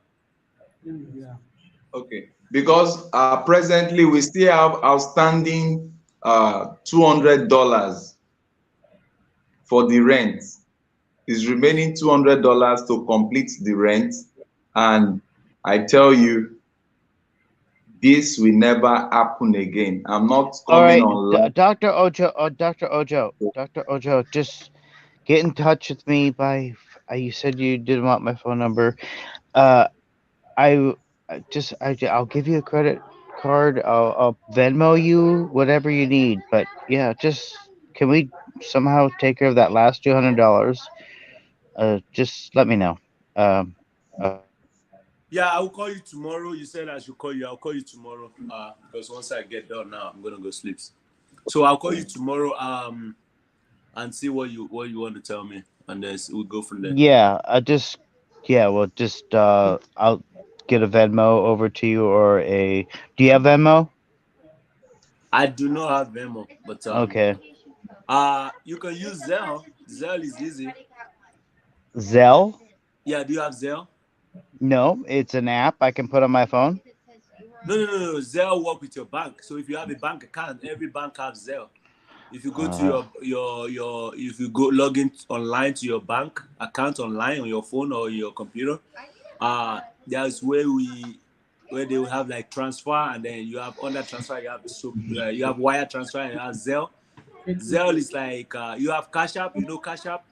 Okay, because presently we still have outstanding $200 for the rent. Is remaining $200 to complete the rent, and I tell you, this will never happen again. I'm not All coming right, online. Dr. Ojo, Dr. Ojo, just get in touch with me by. You said you didn't want my phone number. Uh, I'll give you a credit card. I'll Venmo you whatever you need. But yeah, just can we somehow take care of that last $200? Just let me know. Um, okay. Yeah, I will call you tomorrow. You said I should call you. I'll call you tomorrow. Because once I get done now, I'm gonna go sleep. So I'll call you tomorrow. And see what you want to tell me, and then we'll go from there. Yeah, well, just I'll get a Venmo over to you or a. Do you have Venmo? I do not have Venmo, but Okay. you can use Zelle. Zelle is easy. Zelle? Yeah, do you have Zelle? No, it's an app I can put on my phone. No. Zelle work with your bank. So if you have a bank account, every bank has Zelle. If you go to Uh, your if you go log in online to your bank account online on your phone or your computer, there's where they will have like transfer, and then you have under transfer you have wire transfer and you have Zelle. Zelle is like you have Cash App, you know Cash App,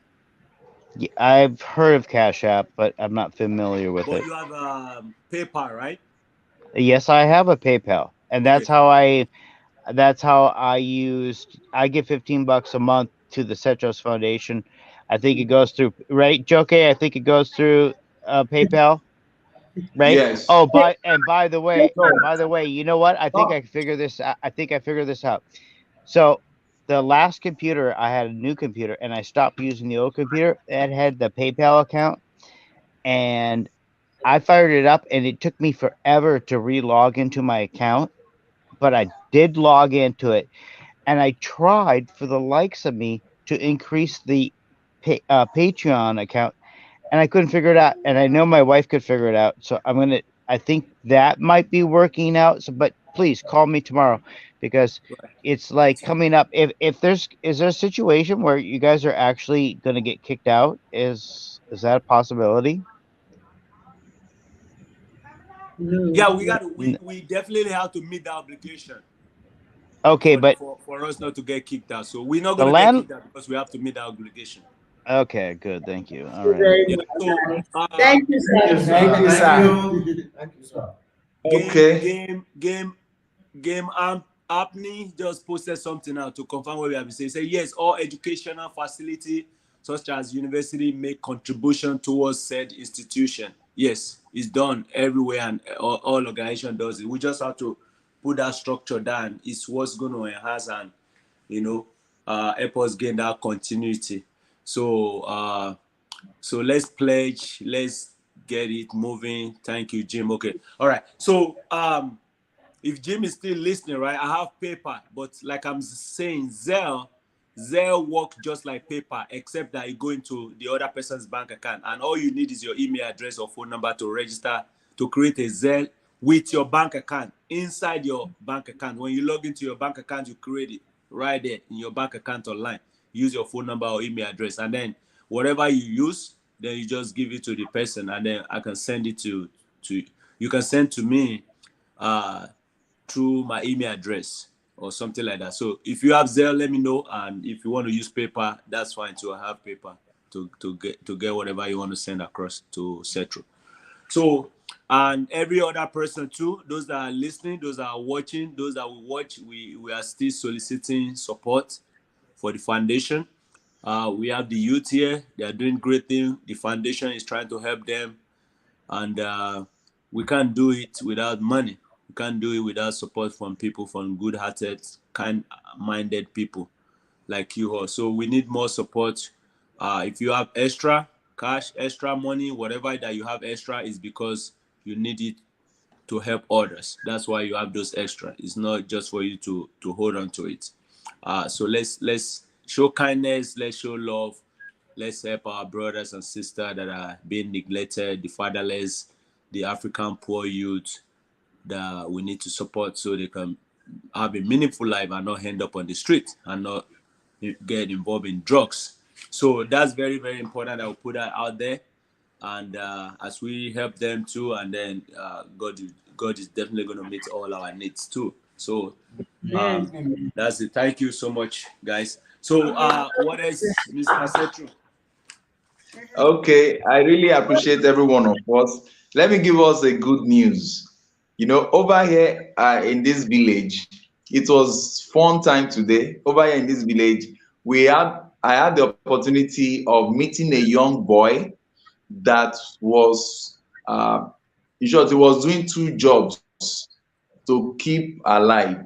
yeah, I've heard of Cash App, but I'm not familiar with but it. you have PayPal, right? Yes, I have a PayPal, and Okay. that's how I used. I give $15 a month to the Cetros Foundation. I think it goes through right, Joke. I think it goes through PayPal, right? Yes. Oh, by the way, you know what? I think Oh, I figured this. I think I figured this out. So the last computer, I had a new computer, and I stopped using the old computer that had the PayPal account, and I fired it up, and it took me forever to re-log into my account, but I did log into it, and I tried for the likes of me to increase the Patreon account, and I couldn't figure it out. And I know my wife could figure it out, so I think that might be working out. So, but please call me tomorrow because it's like coming up. If is there a situation where you guys are actually going to get kicked out? Is that a possibility? No, Yeah, no. we definitely have to meet the obligation Okay, but for us not to get kicked out. So we're not the gonna get land. kicked out because we have to meet the obligation. Okay, good. Thank you. Thank All you right. very Yeah. much, So guys. Thank you, Thank sir. you, sir. Thank you, sir. game okay. game game game Apney just posted something out to confirm what we have been saying. Say yes, all educational facility such as university make contribution towards said institution. Yes, it's done everywhere, and all organization does it. We just have to put that structure down. It's what's going to enhance and you know help us gain that continuity. So so let's pledge, let's get it moving. Thank you, Jim. Okay, all right. So if Jim is still listening, right? I have paper, but like I'm saying, Zelle works just like paper, except that it go into the other person's bank account, and all you need is your email address or phone number to register to create a Zelle with your bank account inside your bank account. When you log into your bank account, you create it right there in your bank account online. Use your phone number or email address, and then whatever you use, then you just give it to the person, and then I can send it to you can send to me uh through my email address or something like that. So if you have Zelle, let me know. And if you want to use paper, that's fine too. I have paper to get whatever you want to send across to Central. So and every other person too, those that are listening, those that are watching, those that will watch, we are still soliciting support for the foundation. We have the youth here; they are doing great things. The foundation is trying to help them, and we can't do it without money. We can't do it without support from people, from good-hearted, kind-minded people like you all. So we need more support. If you have extra cash, extra money, whatever that you have extra is because you need it to help others. That's why you have those extra. It's not just for you to hold on to it. So let's show kindness. Let's show love. Let's help our brothers and sisters that are being neglected, the fatherless, the African poor youth that we need to support so they can have a meaningful life and not end up on the street and not get involved in drugs. So that's very, very important. I'll put that out there. And as we help them too, and then God is definitely going to meet all our needs too. So that's it. Thank you so much, guys. So what else, Mr. Setru? Okay, I really appreciate every one of us. Let me give us a good news. You know, over here in this village, it was fun time today. Over here in this village, I had the opportunity of meeting a young boy that was, in short, he was doing two jobs to keep alive.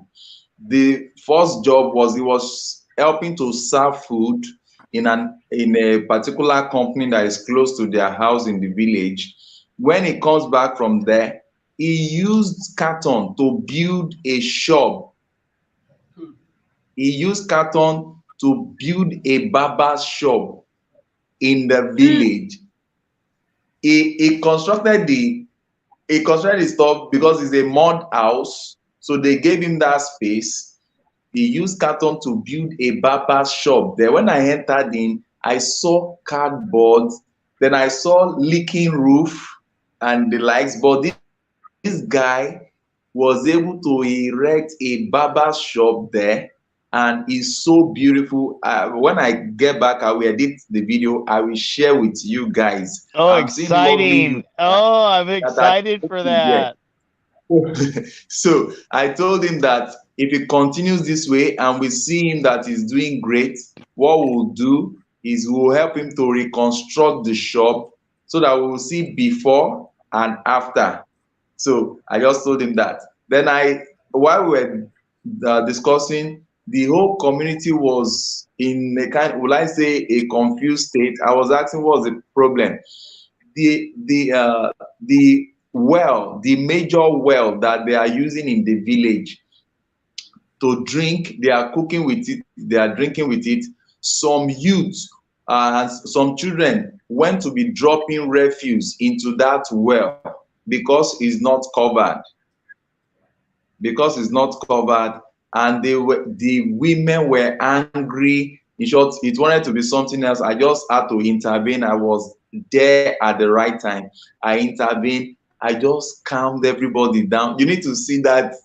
The first job was he was helping to serve food in a particular company that is close to their house in the village. When he comes back from there, he used carton to build a shop. He used carton to build a barber's shop in the village. He constructed the stuff because it's a mud house, so they gave him that space. He used carton to build a barber shop there. When I entered in, I saw cardboard, then I saw leaking roof and the likes. But this guy was able to erect a barber shop there, and it's so beautiful. When I get back, I will edit the video. I will share with you guys. Oh, I'm seeing lovely exciting. Oh, I'm that are excited for there. that. So I told him that if he continues this way and we see him that he's doing great, what we'll do is we'll help him to reconstruct the shop so that we'll see before and after. So I just told him that. Then while we were discussing, the whole community was in a kind, will I say, a confused state. I was asking what's the problem. The well, the major well that they are using in the village to drink, they are cooking with it, they are drinking with it. Some youths and some children went to be dropping refuse into that well because it's not covered. Because it's not covered, and the women were angry. In short, it wanted to be something else. I just had to intervene. I was there at the right time. I intervened. I just calmed everybody down. You need to see that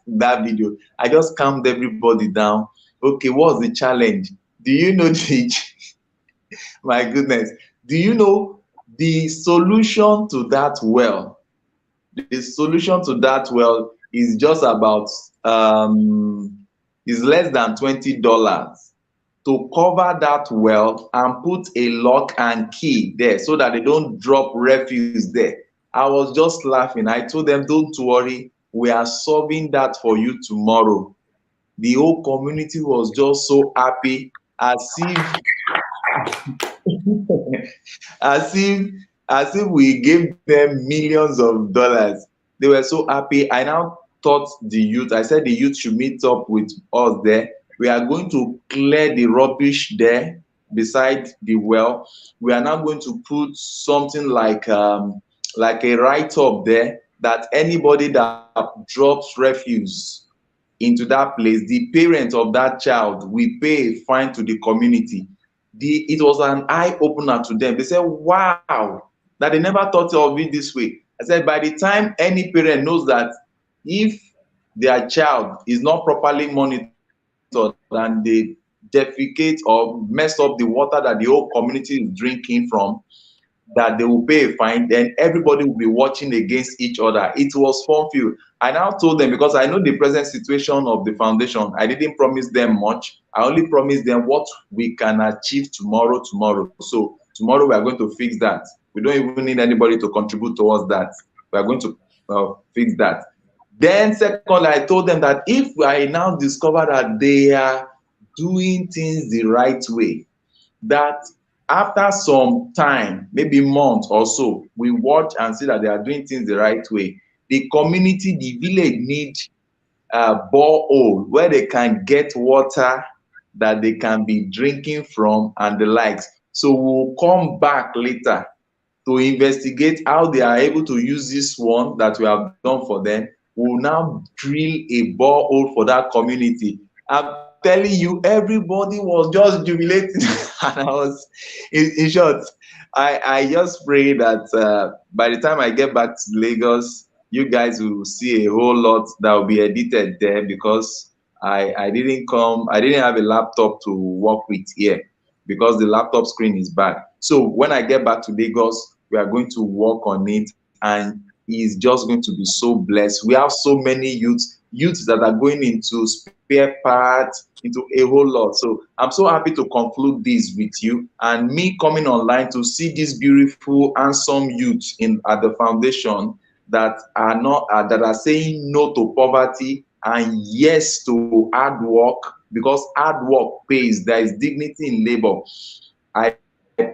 video. I just calmed everybody down. Okay, what's the challenge? Do you know the my goodness? Do you know the solution to that well? The solution to that well is just about is less than $20 to cover that well and put a lock and key there so that they don't drop refuse there. I was just laughing. I told them, don't worry, we are solving that for you tomorrow. The whole community was just so happy, as if as if we gave them millions of dollars. They were so happy. I now taught the youth, I said the youth should meet up with us there. We are going to clear the rubbish there beside the well. We are now going to put something like a write-up there, that anybody that drops refuse into that place, the parent of that child will pay a fine to the community. It was an eye opener to them. They said, wow, that they never thought of it this way. I said, by the time any parent knows that if their child is not properly monitored and they defecate or mess up the water that the whole community is drinking from, that they will pay a fine, then everybody will be watching against each other. It was fun filled. I now told them, because I know the present situation of the foundation, I didn't promise them much. I only promised them what we can achieve tomorrow. So tomorrow we are going to fix that. We don't even need anybody to contribute towards that. We are going to fix that. Then secondly, I told them that if I now discover that they are doing things the right way, that after some time, maybe months or so, we watch and see that they are doing things the right way. The community, the village needs a borehole where they can get water that they can be drinking from and the likes. So we'll come back later to investigate how they are able to use this one that we have done for them. will now drill a borehole for that community. I'm telling you, everybody was just jubilating. And I was, in short, I just pray that by the time I get back to Lagos, you guys will see a whole lot that will be edited there, because I didn't have a laptop to work with here, because the laptop screen is bad. So when I get back to Lagos, we are going to work on it, and it's just going to be so blessed. We have so many youths that are going into spare parts, into a whole lot. So I'm so happy to conclude this with you, and me coming online to see these beautiful, handsome youths in at the foundation that are not that are saying no to poverty and yes to hard work, because hard work pays. There is dignity in labor. I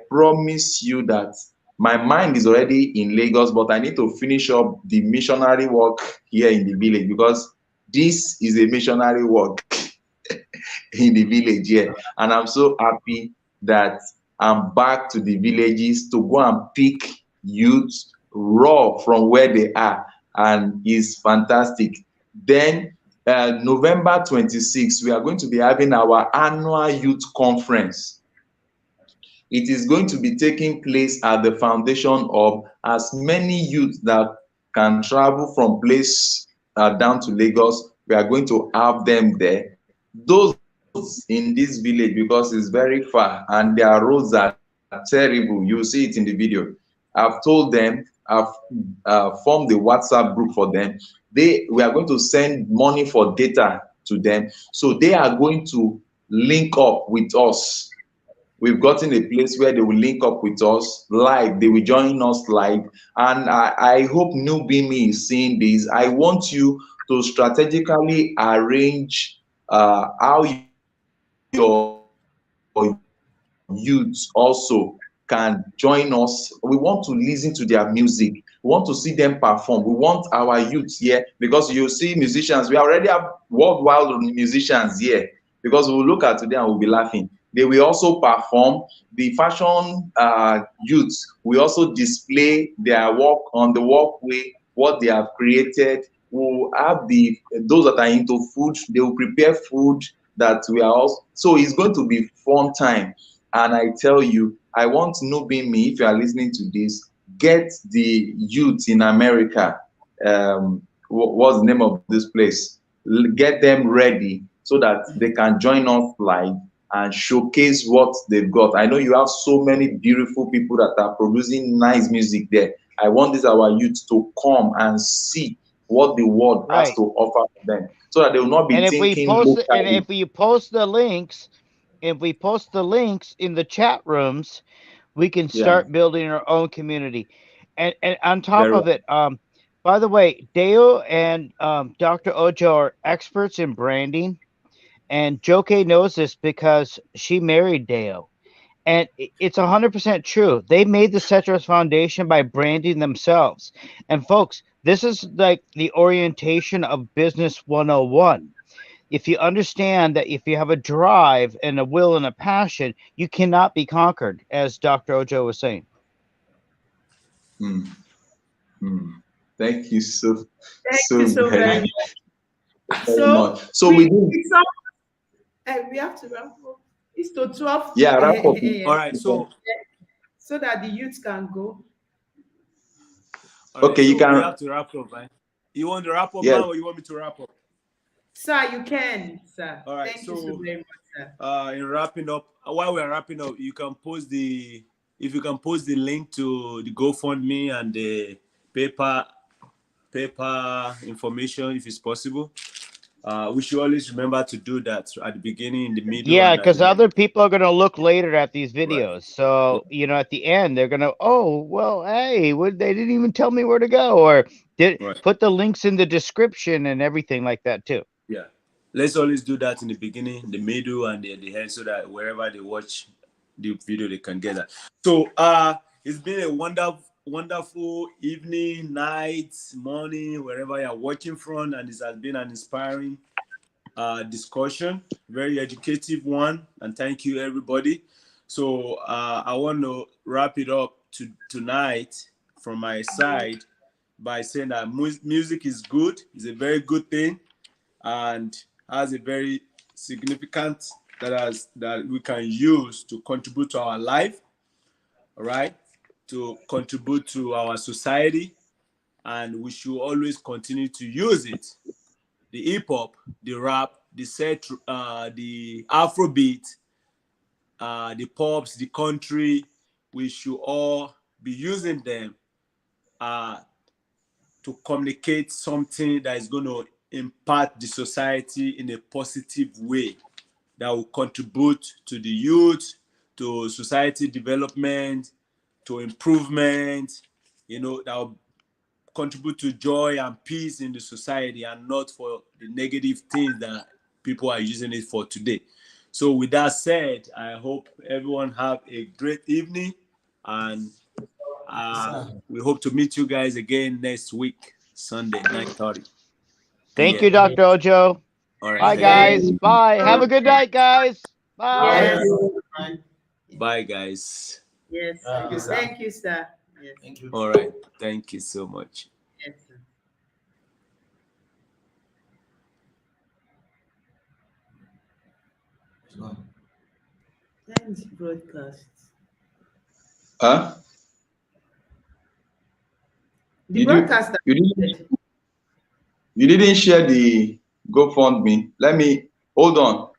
promise you that my mind is already in Lagos, but I need to finish up the missionary work here in the village, because this is a missionary work in the village here. And I'm so happy that I'm back to the villages to go and pick youth raw from where they are. And it's fantastic. Then November 26th, we are going to be having our annual youth conference. It is going to be taking place at the foundation of as many youth that can travel from place down to Lagos. We are going to have them there. Those in this village, because it's very far and their roads are terrible. You see it in the video. I've told them, I've formed the WhatsApp group for them. We are going to send money for data to them. So they are going to link up with us. We've gotten a place where they will link up with us live. They will join us live. And I hope New Bimi is seeing this. I want you to strategically arrange how your youth also can join us. We want to listen to their music. We want to see them perform. We want our youth here, because you see musicians, we already have worldwide musicians here, because we'll look at today and we'll be laughing. They will also perform. The fashion youths will also display their work on the walkway, what they have created. We'll have those that are into food, they will prepare food that we are also. So it's going to be fun time. And I tell you, I want Nubimi, if you are listening to this, get the youth in America. What's the name of this place? Get them ready so that they can join us live and showcase what they've got. I know you have so many beautiful people that are producing nice music there. I want this our youth to come and see what the world has Right. to offer them, so that they will not be And if we thinking post and locally. if we post the links, if we post the links in the chat rooms, we can Yeah, start building our own community. And on top very of well. it, by the way, Deo and Dr. Ojo are experts in branding, and Joke knows this because she married Deo. And it's 100% true. They made the Cetros Foundation by branding themselves. And folks, this is like the orientation of Business 101. If you understand that if you have a drive and a will and a passion, you cannot be conquered, as Dr. Ojo was saying. Hmm, hmm. Thank you so Thank you so very very much. very So much. So we do, we have to wrap up. It's to 12 yeah, wrap up. All a.m. right, so so that the youth can go. all right, Okay, you so we can. have to wrap up, man. You want to wrap up Yes. now, or you want me to wrap up? Sir, you can, sir. All right, Thank you so so very much, sir. in wrapping up, while we're wrapping up, you can post the if you can post the link to the GoFundMe and the paper information if it's possible. We should always remember to do that at the beginning, in the middle, Yeah, and at because the end. other people are going to look later at these Right. videos. So, at the end, they're going to, oh, well, hey, they didn't even tell me where to go, or Right. put the links in the description and everything like that, too. Yeah. Let's always do that in the beginning, the middle, and the end, so that wherever they watch the video, they can get that. So it's been a wonderful evening, night, morning, wherever you're watching from, and this has been an inspiring discussion, very educative one, and thank you everybody. So I want to wrap it up tonight from my side by saying that music is good, is a very good thing, and has a very significant that we can use to contribute to our life, all right, to contribute to our society, and we should always continue to use it. The hip hop, the rap, the Afrobeat, the pops, the country, we should all be using them uh, to communicate something that is going to impact the society in a positive way, that will contribute to the youth, to society development, to improvement, that will contribute to joy and peace in the society, and not for the negative things that people are using it for today. So with that said, I hope everyone have a great evening, and we hope to meet you guys again next week, Sunday, 9:30 Thank p.m. you, Dr. Ojo. All right. Bye, Thank guys. you. Bye. Have a good night, guys. Yes. Bye. Bye, guys. Yes. Thank you, sir. Thank you, sir. Yes. Thank you. All right. Thank you so much. Yes, sir. End broadcast. Huh? The Did broadcast. you didn't share the GoFundMe? Let me hold on.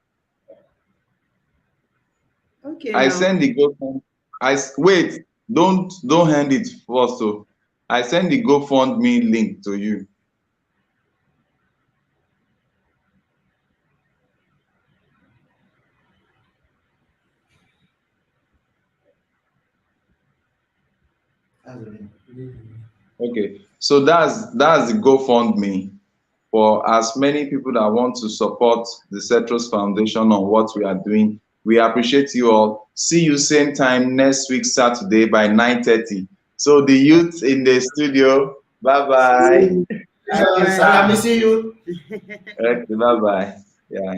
Okay. I Now. send the GoFundMe. Wait, don't hand it first. So I send the GoFundMe link to you. Okay, so that's the GoFundMe for as many people that want to support the Cetros Foundation on what we are doing. We appreciate you all. See you same time next week, Saturday by 9:30. So the youth in the studio, bye-bye. Thank you, sir. I'm missing you. Okay, bye-bye. Yeah.